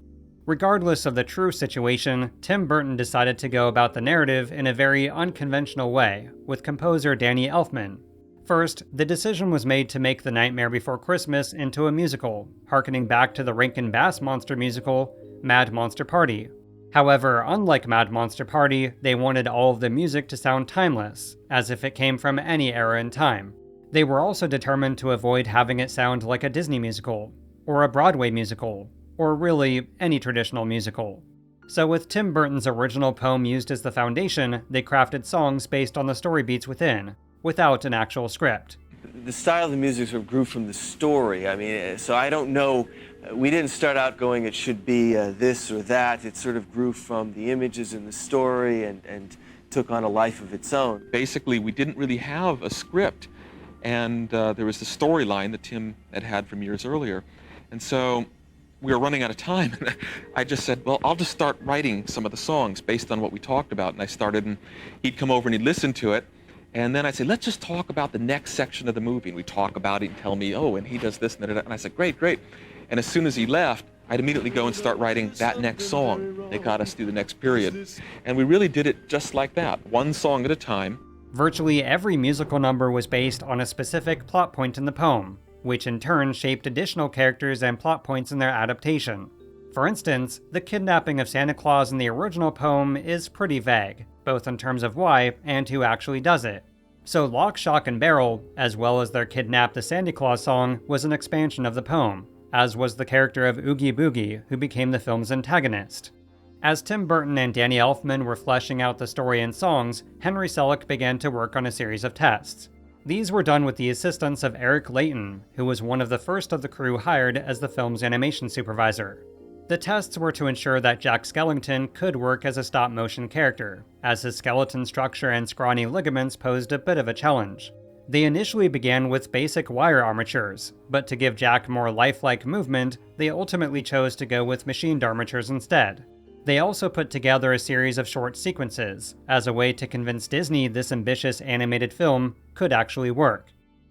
Regardless of the true situation, Tim Burton decided to go about the narrative in a very unconventional way, with composer Danny Elfman. First, the decision was made to make The Nightmare Before Christmas into a musical, harkening back to the Rankin Bass monster musical, Mad Monster Party. However, unlike Mad Monster Party, they wanted all of the music to sound timeless, as if it came from any era in time. They were also determined to avoid having it sound like a Disney musical, or a Broadway musical, or really any traditional musical. So with Tim Burton's original poem used as the foundation, they crafted songs based on the story beats within, without an actual script. The style of the music sort of grew from the story. I mean, so I don't know, we didn't start out going it should be this or that. It sort of grew from the images in the story and took on a life of its own. Basically, we didn't really have a script, and there was the storyline that Tim had from years earlier. And so we were running out of time, and I just said, well, I'll just start writing some of the songs based on what we talked about. And I started, and he'd come over and he'd listen to it. And then I said, let's just talk about the next section of the movie. And we'd talk about it and tell me, oh, and he does this and that. And I said, great, great. And as soon as he left, I'd immediately go and start writing that next song that got us through the next period. And we really did it just like that, one song at a time. Virtually every musical number was based on a specific plot point in the poem, which in turn shaped additional characters and plot points in their adaptation. For instance, the kidnapping of Santa Claus in the original poem is pretty vague, both in terms of why and who actually does it. So Lock, Shock, and Barrel, as well as their Kidnap the Santa Claus song, was an expansion of the poem, as was the character of Oogie Boogie, who became the film's antagonist. As Tim Burton and Danny Elfman were fleshing out the story and songs, Henry Selick began to work on a series of tests. These were done with the assistance of Eric Layton, who was one of the first of the crew hired as the film's animation supervisor. The tests were to ensure that Jack Skellington could work as a stop-motion character, as his skeleton structure and scrawny ligaments posed a bit of a challenge. They initially began with basic wire armatures, but to give Jack more lifelike movement, they ultimately chose to go with machined armatures instead. They also put together a series of short sequences, as a way to convince Disney this ambitious animated film could actually work.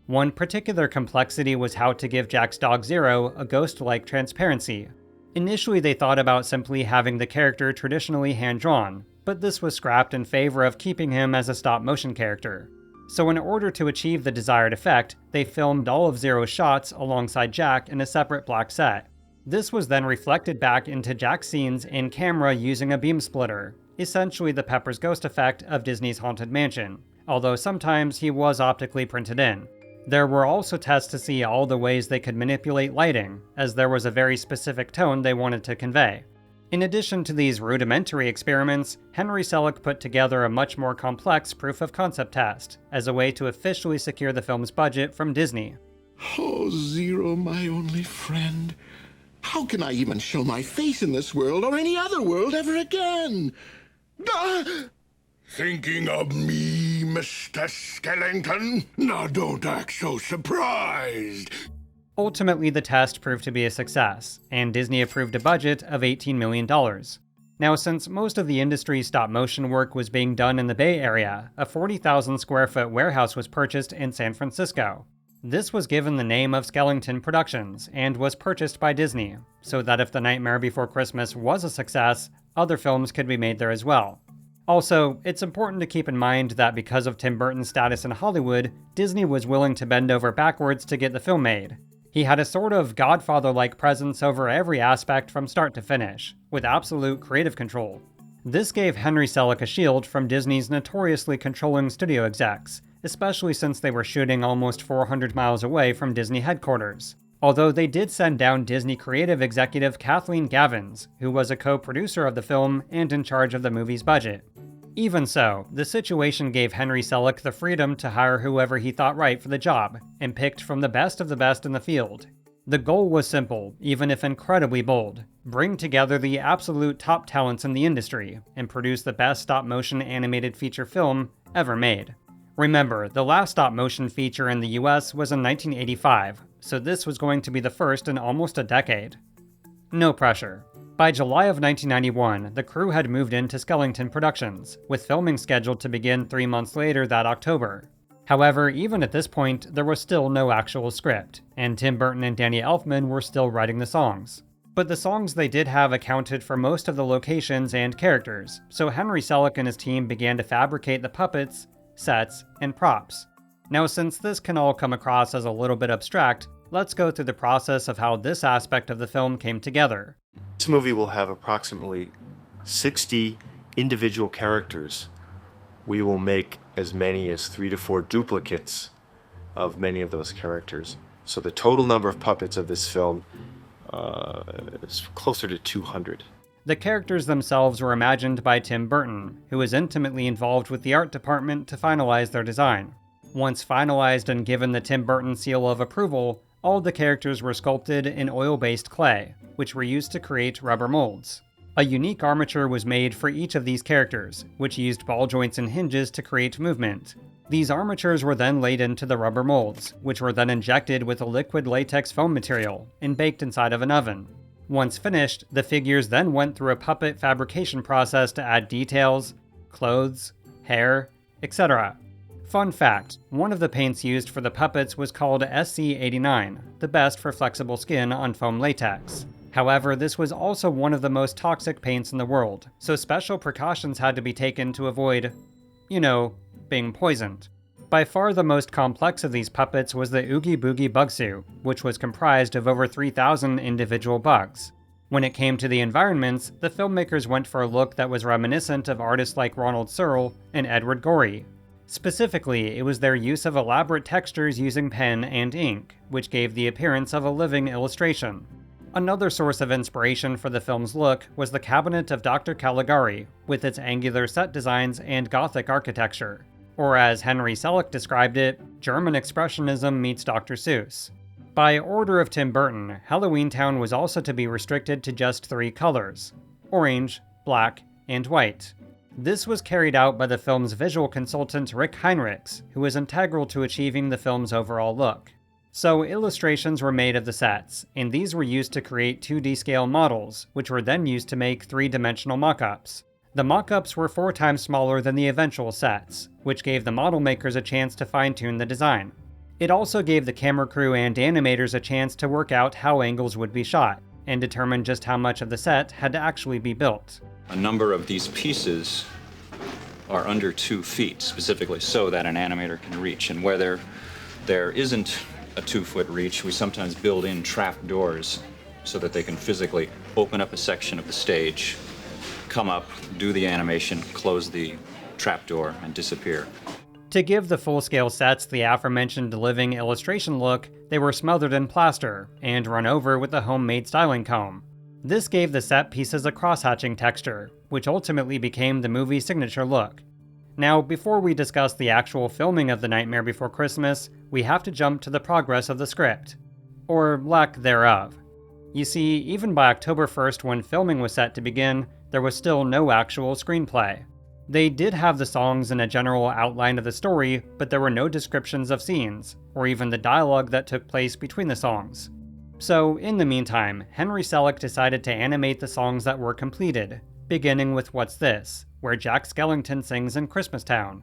One particular complexity was how to give Jack's dog Zero a ghost-like transparency. Initially they thought about simply having the character traditionally hand-drawn, but this was scrapped in favor of keeping him as a stop-motion character. So in order to achieve the desired effect, they filmed all of Zero's shots alongside Jack in a separate black set. This was then reflected back into Jack's scenes in camera using a beam splitter, essentially the Pepper's Ghost effect of Disney's Haunted Mansion, although sometimes he was optically printed in. There were also tests to see all the ways they could manipulate lighting, as there was a very specific tone they wanted to convey. In addition to these rudimentary experiments, Henry Selick put together a much more complex proof-of-concept test, as a way to officially secure the film's budget from Disney. Oh, Zero, my only friend. How can I even show my face in this world or any other world ever again? Thinking of me, Mr. Skellington? Now don't act so surprised. Ultimately, the test proved to be a success, and Disney approved a budget of $18 million. Now, since most of the industry's stop-motion work was being done in the Bay Area, a 40,000 square foot warehouse was purchased in San Francisco. This was given the name of Skellington Productions, and was purchased by Disney, so that if The Nightmare Before Christmas was a success, other films could be made there as well. Also, it's important to keep in mind that because of Tim Burton's status in Hollywood, Disney was willing to bend over backwards to get the film made. He had a sort of Godfather-like presence over every aspect from start to finish, with absolute creative control. This gave Henry Selick a shield from Disney's notoriously controlling studio execs, especially since they were shooting almost 400 miles away from Disney headquarters. Although they did send down Disney creative executive Kathleen Gavins, who was a co-producer of the film and in charge of the movie's budget. Even so, the situation gave Henry Selick the freedom to hire whoever he thought right for the job, and picked from the best of the best in the field. The goal was simple, even if incredibly bold: bring together the absolute top talents in the industry, and produce the best stop-motion animated feature film ever made. Remember, the last stop-motion feature in the US was in 1985, so this was going to be the first in almost a decade. No pressure. By July of 1991, the crew had moved into Skellington Productions, with filming scheduled to begin 3 months later that October. However, even at this point, there was still no actual script, and Tim Burton and Danny Elfman were still writing the songs. But the songs they did have accounted for most of the locations and characters, so Henry Selick and his team began to fabricate the puppets, sets, and props. Now, since this can all come across as a little bit abstract, let's go through the process of how this aspect of the film came together. This movie will have approximately 60 individual characters. We will make as many as 3 to 4 duplicates of many of those characters. So the total number of puppets of this film is closer to 200. The characters themselves were imagined by Tim Burton, who was intimately involved with the art department to finalize their design. Once finalized and given the Tim Burton seal of approval, all the characters were sculpted in oil-based clay, which were used to create rubber molds. A unique armature was made for each of these characters, which used ball joints and hinges to create movement. These armatures were then laid into the rubber molds, which were then injected with a liquid latex foam material and baked inside of an oven. Once finished, the figures then went through a puppet fabrication process to add details, clothes, hair, etc. Fun fact, one of the paints used for the puppets was called SC89, the best for flexible skin on foam latex. However, this was also one of the most toxic paints in the world, so special precautions had to be taken to avoid, being poisoned. By far the most complex of these puppets was the Oogie Boogie bug suit, which was comprised of over 3,000 individual bugs. When it came to the environments, the filmmakers went for a look that was reminiscent of artists like Ronald Searle and Edward Gorey. Specifically, it was their use of elaborate textures using pen and ink, which gave the appearance of a living illustration. Another source of inspiration for the film's look was the cabinet of Dr. Caligari, with its angular set designs and Gothic architecture. Or as Henry Selick described it, German Expressionism meets Dr. Seuss. By order of Tim Burton, Halloween Town was also to be restricted to just 3 colors: orange, black, and white. This was carried out by the film's visual consultant Rick Heinrichs, who was integral to achieving the film's overall look. So illustrations were made of the sets, and these were used to create 2D scale models, which were then used to make 3-dimensional mock-ups. The mock-ups were 4 times smaller than the eventual sets, which gave the model makers a chance to fine-tune the design. It also gave the camera crew and animators a chance to work out how angles would be shot, and determine just how much of the set had to actually be built. A number of these pieces are under 2 feet, specifically so that an animator can reach. And where there isn't a 2-foot reach, we sometimes build in trap doors so that they can physically open up a section of the stage, come up, do the animation, close the trap door, and disappear. To give the full-scale sets the aforementioned living illustration look, they were smothered in plaster and run over with a homemade styling comb. This gave the set pieces a cross-hatching texture, which ultimately became the movie's signature look. Now, before we discuss the actual filming of The Nightmare Before Christmas, we have to jump to the progress of the script. Or lack thereof. You see, even by October 1st, when filming was set to begin, there was still no actual screenplay. They did have the songs and a general outline of the story, but there were no descriptions of scenes, or even the dialogue that took place between the songs. So, in the meantime, Henry Selick decided to animate the songs that were completed, beginning with What's This?, where Jack Skellington sings in Christmastown.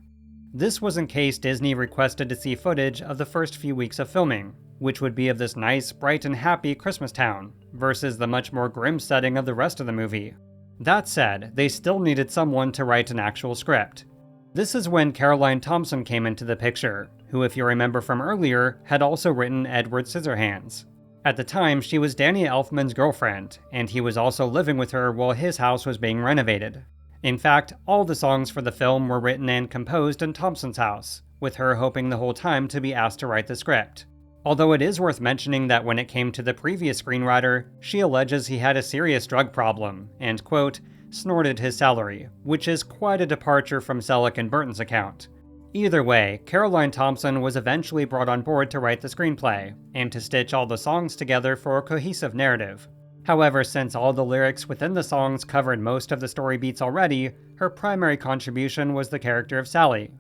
This was in case Disney requested to see footage of the first few weeks of filming, which would be of this nice, bright and happy Christmastown, versus the much more grim setting of the rest of the movie. That said, they still needed someone to write an actual script. This is when Caroline Thompson came into the picture, who, if you remember from earlier, had also written Edward Scissorhands. At the time, she was Danny Elfman's girlfriend, and he was also living with her while his house was being renovated. In fact, all the songs for the film were written and composed in Thompson's house, with her hoping the whole time to be asked to write the script. Although it is worth mentioning that when it came to the previous screenwriter, she alleges he had a serious drug problem and, quote, snorted his celery, which is quite a departure from Selick and Burton's account. Either way, Caroline Thompson was eventually brought on board to write the screenplay, and to stitch all the songs together for a cohesive narrative. However, since all the lyrics within the songs covered most of the story beats already, her primary contribution was the character of Sally.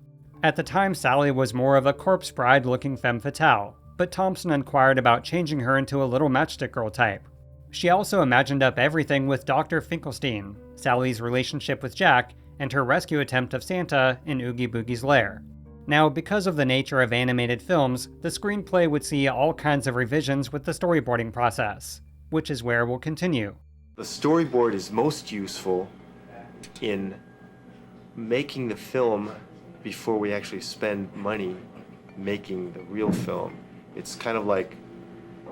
At the time, Sally was more of a corpse bride-looking femme fatale, but Thompson inquired about changing her into a little matchstick girl type. She also imagined up everything with Dr. Finkelstein, Sally's relationship with Jack, and her rescue attempt of Santa in Oogie Boogie's lair. Now, because of the nature of animated films, the screenplay would see all kinds of revisions with the storyboarding process, which is where we'll continue. The storyboard is most useful in making the film before we actually spend money making the real film. It's kind of like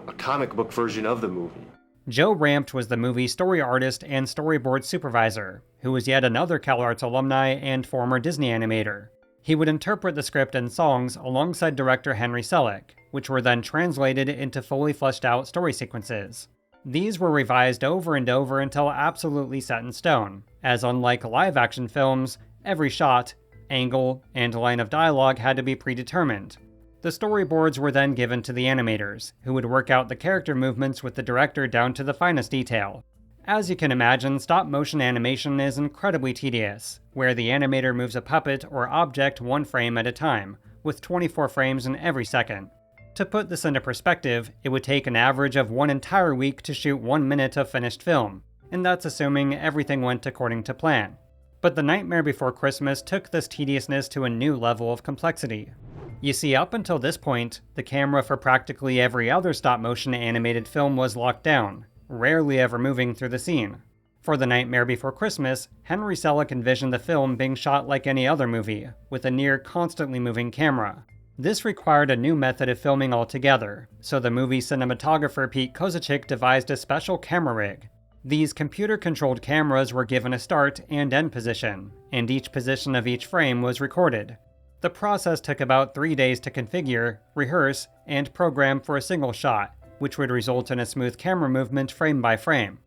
a comic book version of the movie. Joe Rampt was the movie's story artist and storyboard supervisor, who was yet another CalArts alumni and former Disney animator. He would interpret the script and songs alongside director Henry Selick, which were then translated into fully fleshed out story sequences. These were revised over and over until absolutely set in stone, as unlike live-action films, every shot, angle, and line of dialogue had to be predetermined. The storyboards were then given to the animators, who would work out the character movements with the director down to the finest detail. As you can imagine, stop-motion animation is incredibly tedious, where the animator moves a puppet or object one frame at a time, with 24 frames in every second. To put this into perspective, it would take an average of 1 entire week to shoot 1 minute of finished film, and that's assuming everything went according to plan. But The Nightmare Before Christmas took this tediousness to a new level of complexity. You see, up until this point, the camera for practically every other stop-motion animated film was locked down, rarely ever moving through the scene. For The Nightmare Before Christmas, Henry Selick envisioned the film being shot like any other movie, with a near constantly moving camera. This required a new method of filming altogether, so the movie cinematographer Pete Kozaczyk devised a special camera rig. These computer-controlled cameras were given a start and end position, and each position of each frame was recorded. The process took about 3 days to configure, rehearse, and program for a single shot, which would result in a smooth camera movement frame by frame.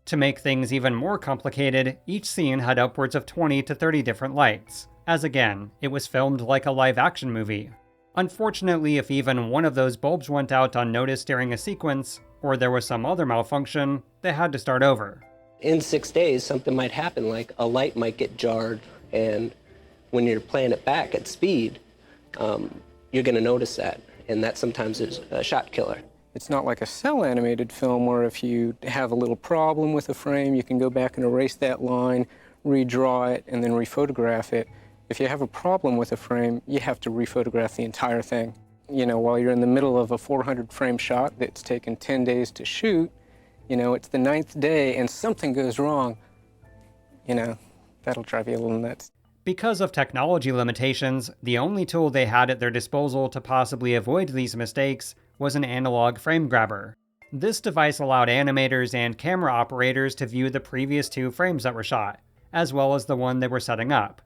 To make things even more complicated, each scene had upwards of 20 to 30 different lights, as again, it was filmed like a live-action movie. Unfortunately, if even one of those bulbs went out unnoticed during a sequence, or there was some other malfunction, they had to start over. In 6 days, something might happen, like a light might get jarred, and when you're playing it back at speed, you're going to notice that, and that sometimes is a shot killer. It's not like a cell animated film where if you have a little problem with a frame, you can go back and erase that line, redraw it, and then rephotograph it. If you have a problem with a frame, you have to rephotograph the entire thing. You know, while you're in the middle of a 400 frame shot that's taken 10 days to shoot, you know, it's the 9th day and something goes wrong, you know, that'll drive you a little nuts. Because of technology limitations, the only tool they had at their disposal to possibly avoid these mistakes was an analog frame grabber. This device allowed animators and camera operators to view the previous 2 frames that were shot, as well as the one they were setting up.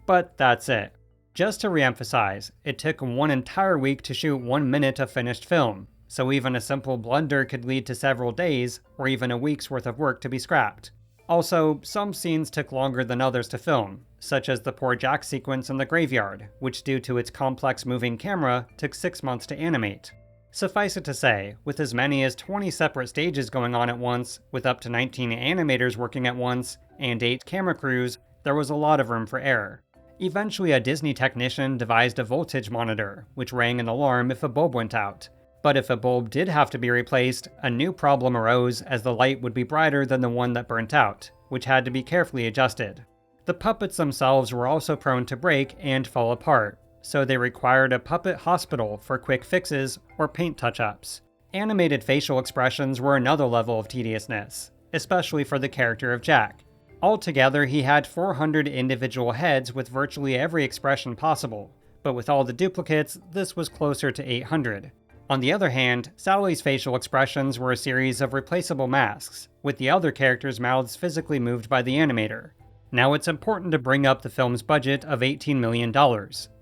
But that's it. Just to reemphasize, it took 1 entire week to shoot 1 minute of finished film, so even a simple blunder could lead to several days, or even a week's worth of work to be scrapped. Also, some scenes took longer than others to film, such as the poor Jack sequence in the graveyard, which due to its complex moving camera, took 6 months to animate. Suffice it to say, with as many as 20 separate stages going on at once, with up to 19 animators working at once, and 8 camera crews, there was a lot of room for error. Eventually, a Disney technician devised a voltage monitor, which rang an alarm if a bulb went out. But if a bulb did have to be replaced, a new problem arose as the light would be brighter than the one that burnt out, which had to be carefully adjusted. The puppets themselves were also prone to break and fall apart, so they required a puppet hospital for quick fixes or paint touch-ups. Animated facial expressions were another level of tediousness, especially for the character of Jack. Altogether, he had 400 individual heads with virtually every expression possible, but with all the duplicates, this was closer to 800. On the other hand, Sally's facial expressions were a series of replaceable masks, with the other characters' mouths physically moved by the animator. Now it's important to bring up the film's budget of $18 million,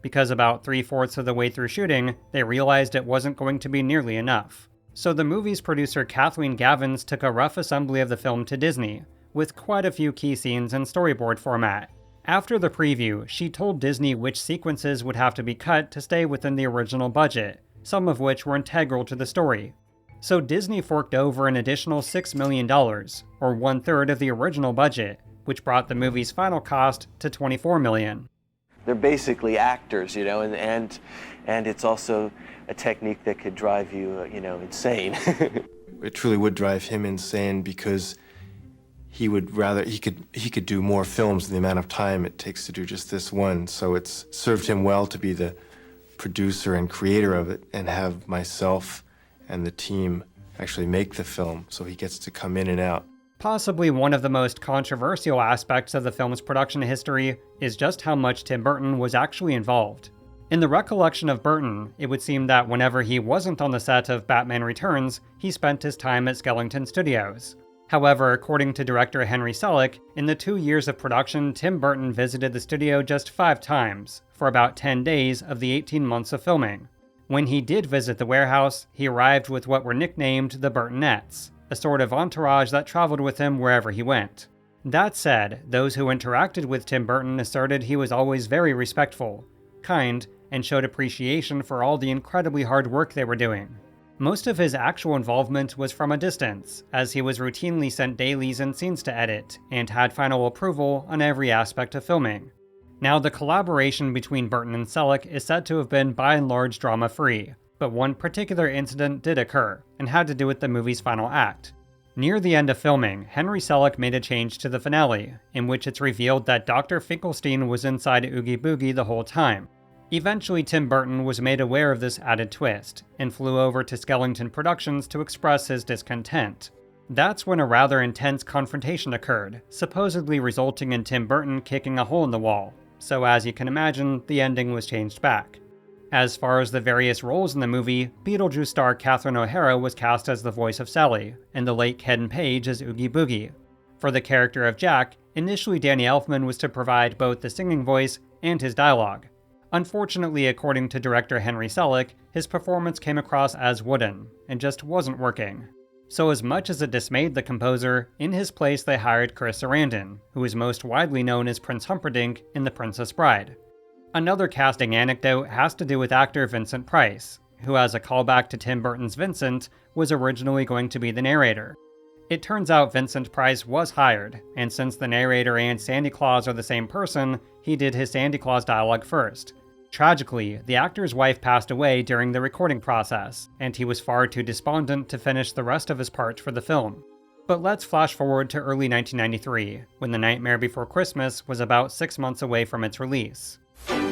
because about 3/4 of the way through shooting, they realized it wasn't going to be nearly enough. So the movie's producer Kathleen Gavins took a rough assembly of the film to Disney, with quite a few key scenes in storyboard format. After the preview, she told Disney which sequences would have to be cut to stay within the original budget, some of which were integral to the story. So Disney forked over an additional $6 million, or 1/3 of the original budget, which brought the movie's final cost to $24 million. They're basically actors, you know, and it's also a technique that could drive you, you know, insane. It truly would drive him insane because he could do more films in the amount of time it takes to do just this one. So it's served him well to be the producer and creator of it and have myself and the team actually make the film, so he gets to come in and out. Possibly one of the most controversial aspects of the film's production history is just how much Tim Burton was actually involved. In the recollection of Burton, it would seem that whenever he wasn't on the set of Batman Returns, he spent his time at Skellington Studios. However, according to director Henry Selick, in the 2 years of production, Tim Burton visited the studio just 5 times, for about 10 days of the 18 months of filming. When he did visit the warehouse, he arrived with what were nicknamed the Burtonettes, a sort of entourage that traveled with him wherever he went. That said, those who interacted with Tim Burton asserted he was always very respectful, kind, and showed appreciation for all the incredibly hard work they were doing. Most of his actual involvement was from a distance, as he was routinely sent dailies and scenes to edit, and had final approval on every aspect of filming. Now, the collaboration between Burton and Selick is said to have been by and large drama-free, but one particular incident did occur, and had to do with the movie's final act. Near the end of filming, Henry Selick made a change to the finale, in which it's revealed that Dr. Finkelstein was inside Oogie Boogie the whole time. Eventually, Tim Burton was made aware of this added twist, and flew over to Skellington Productions to express his discontent. That's when a rather intense confrontation occurred, supposedly resulting in Tim Burton kicking a hole in the wall, so as you can imagine, the ending was changed back. As far as the various roles in the movie, Beetlejuice star Catherine O'Hara was cast as the voice of Sally, and the late Ken Page as Oogie Boogie. For the character of Jack, initially Danny Elfman was to provide both the singing voice and his dialogue. Unfortunately, according to director Henry Selick, his performance came across as wooden, and just wasn't working. So as much as it dismayed the composer, in his place they hired Chris Sarandon, who is most widely known as Prince Humperdinck in The Princess Bride. Another casting anecdote has to do with actor Vincent Price, who, as a callback to Tim Burton's Vincent, was originally going to be the narrator. It turns out Vincent Price was hired, and since the narrator and Sandy Claus are the same person, he did his Sandy Claus dialogue first. Tragically, the actor's wife passed away during the recording process, and he was far too despondent to finish the rest of his part for the film. But let's flash forward to early 1993, when The Nightmare Before Christmas was about 6 months away from its release.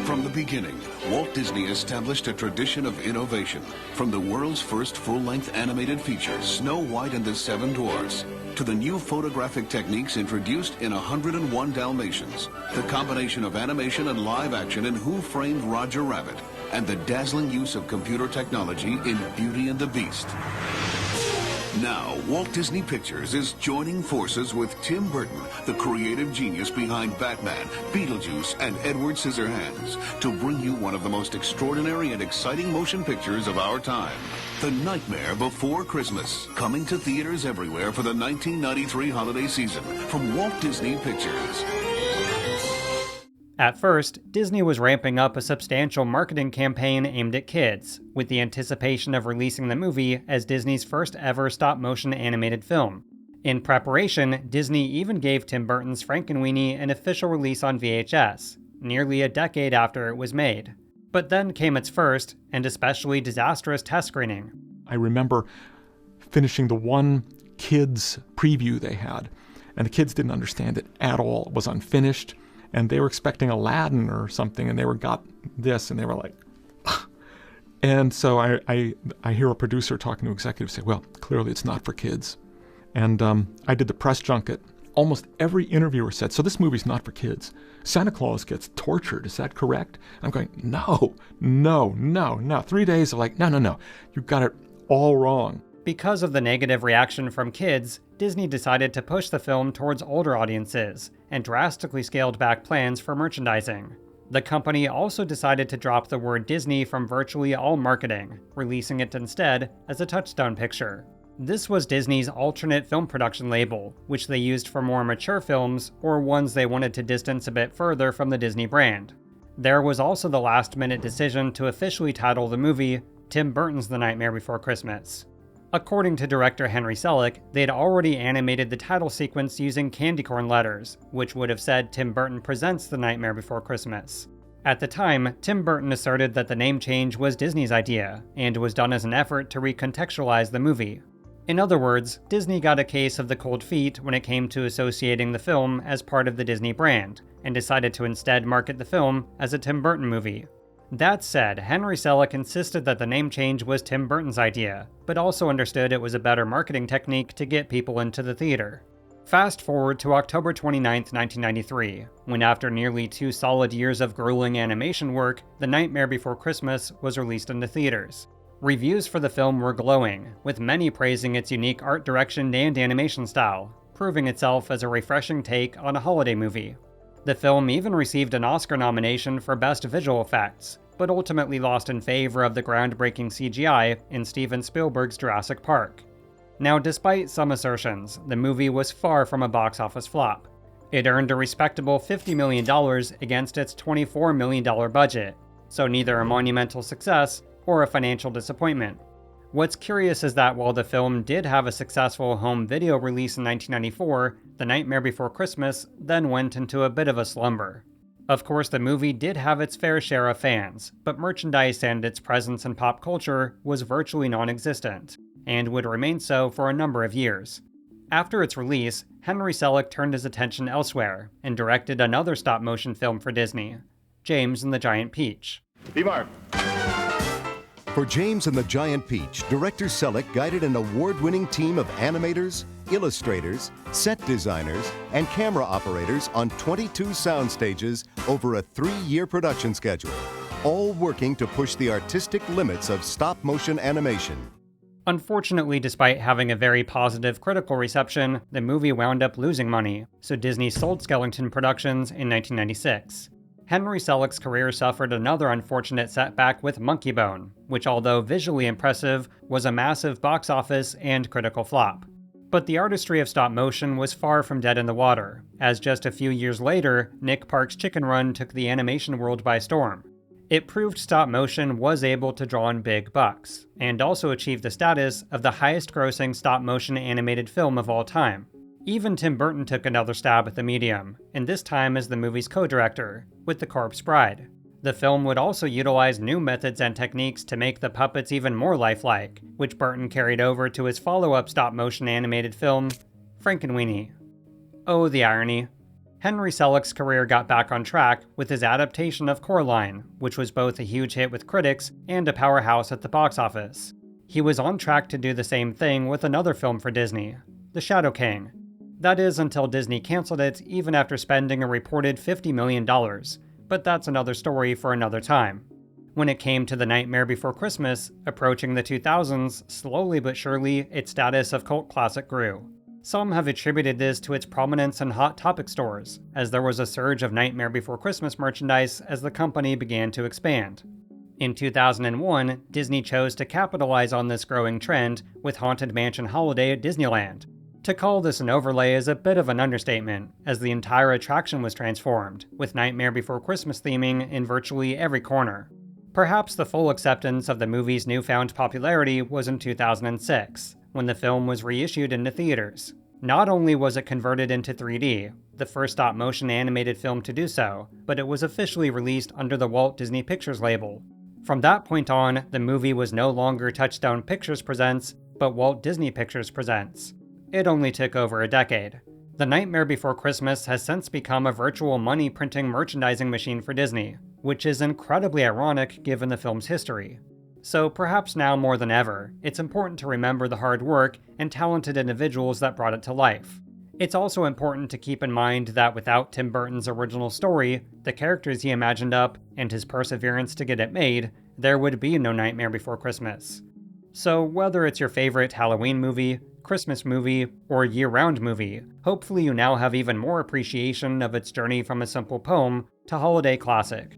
From the beginning, Walt Disney established a tradition of innovation. From the world's first full-length animated feature, Snow White and the Seven Dwarfs, to the new photographic techniques introduced in 101 Dalmatians, the combination of animation and live action in Who Framed Roger Rabbit, and the dazzling use of computer technology in Beauty and the Beast. Now, Walt Disney Pictures is joining forces with Tim Burton, the creative genius behind Batman, Beetlejuice, and Edward Scissorhands, to bring you one of the most extraordinary and exciting motion pictures of our time, The Nightmare Before Christmas, coming to theaters everywhere for the 1993 holiday season from Walt Disney Pictures. At first, Disney was ramping up a substantial marketing campaign aimed at kids, with the anticipation of releasing the movie as Disney's first ever stop-motion animated film. In preparation, Disney even gave Tim Burton's Frankenweenie an official release on VHS, nearly a decade after it was made. But then came its first, and especially disastrous test screening. I remember finishing the one kids preview they had, and the kids didn't understand it at all. It was unfinished. And they were expecting Aladdin or something, and they got this, and they were like, ugh. And so I hear a producer talking to executives say, well, clearly it's not for kids. And I did the press junket. Almost every interviewer said, so this movie's not for kids. Santa Claus gets tortured, is that correct? And I'm going, no. 3 days of like, no, you got it all wrong. Because of the negative reaction from kids, Disney decided to push the film towards older audiences, and drastically scaled back plans for merchandising. The company also decided to drop the word Disney from virtually all marketing, releasing it instead as a Touchstone picture. This was Disney's alternate film production label, which they used for more mature films or ones they wanted to distance a bit further from the Disney brand. There was also the last-minute decision to officially title the movie Tim Burton's The Nightmare Before Christmas. According to director Henry Selick, they'd already animated the title sequence using candy corn letters, which would have said Tim Burton Presents The Nightmare Before Christmas. At the time, Tim Burton asserted that the name change was Disney's idea, and was done as an effort to recontextualize the movie. In other words, Disney got a case of the cold feet when it came to associating the film as part of the Disney brand, and decided to instead market the film as a Tim Burton movie. That said, Henry Selick insisted that the name change was Tim Burton's idea, but also understood it was a better marketing technique to get people into the theater. Fast forward to October 29, 1993, when after nearly 2 solid years of grueling animation work, The Nightmare Before Christmas was released into theaters. Reviews for the film were glowing, with many praising its unique art direction and animation style, proving itself as a refreshing take on a holiday movie. The film even received an Oscar nomination for Best Visual Effects, but ultimately lost in favor of the groundbreaking CGI in Steven Spielberg's Jurassic Park. Now, despite some assertions, the movie was far from a box office flop. It earned a respectable $50 million against its $24 million budget, so neither a monumental success or a financial disappointment. What's curious is that while the film did have a successful home video release in 1994, The Nightmare Before Christmas then went into a bit of a slumber. Of course, the movie did have its fair share of fans, but merchandise and its presence in pop culture was virtually non-existent, and would remain so for a number of years. After its release, Henry Selick turned his attention elsewhere, and directed another stop-motion film for Disney, James and the Giant Peach. B-Mark. For James and the Giant Peach, director Selick guided an award-winning team of animators, illustrators, set designers, and camera operators on 22 sound stages over a 3-year production schedule, all working to push the artistic limits of stop-motion animation. Unfortunately, despite having a very positive critical reception, the movie wound up losing money, so Disney sold Skellington Productions in 1996. Henry Selick's career suffered another unfortunate setback with Monkey Bone, which, although visually impressive, was a massive box office and critical flop. But the artistry of stop motion was far from dead in the water, as just a few years later, Nick Park's Chicken Run took the animation world by storm. It proved stop motion was able to draw in big bucks, and also achieved the status of the highest-grossing stop-motion animated film of all time. Even Tim Burton took another stab at the medium, and this time as the movie's co-director, with The Corpse Bride. The film would also utilize new methods and techniques to make the puppets even more lifelike, which Burton carried over to his follow-up stop-motion animated film, Frankenweenie. Oh, the irony. Henry Selick's career got back on track with his adaptation of Coraline, which was both a huge hit with critics and a powerhouse at the box office. He was on track to do the same thing with another film for Disney, The Shadow King. That is, until Disney canceled it even after spending a reported $50 million, but that's another story for another time. When it came to The Nightmare Before Christmas, approaching the 2000s, slowly but surely, its status of cult classic grew. Some have attributed this to its prominence in Hot Topic stores, as there was a surge of Nightmare Before Christmas merchandise as the company began to expand. In 2001, Disney chose to capitalize on this growing trend with Haunted Mansion Holiday at Disneyland. To call this an overlay is a bit of an understatement, as the entire attraction was transformed, with Nightmare Before Christmas theming in virtually every corner. Perhaps the full acceptance of the movie's newfound popularity was in 2006, when the film was reissued into theaters. Not only was it converted into 3D, the first stop-motion animated film to do so, but it was officially released under the Walt Disney Pictures label. From that point on, the movie was no longer Touchstone Pictures Presents, but Walt Disney Pictures Presents. It only took over a decade. The Nightmare Before Christmas has since become a virtual money-printing merchandising machine for Disney, which is incredibly ironic given the film's history. So perhaps now more than ever, it's important to remember the hard work and talented individuals that brought it to life. It's also important to keep in mind that without Tim Burton's original story, the characters he imagined up, and his perseverance to get it made, there would be no Nightmare Before Christmas. So whether it's your favorite Halloween movie, Christmas movie, or year-round movie, hopefully you now have even more appreciation of its journey from a simple poem to holiday classic.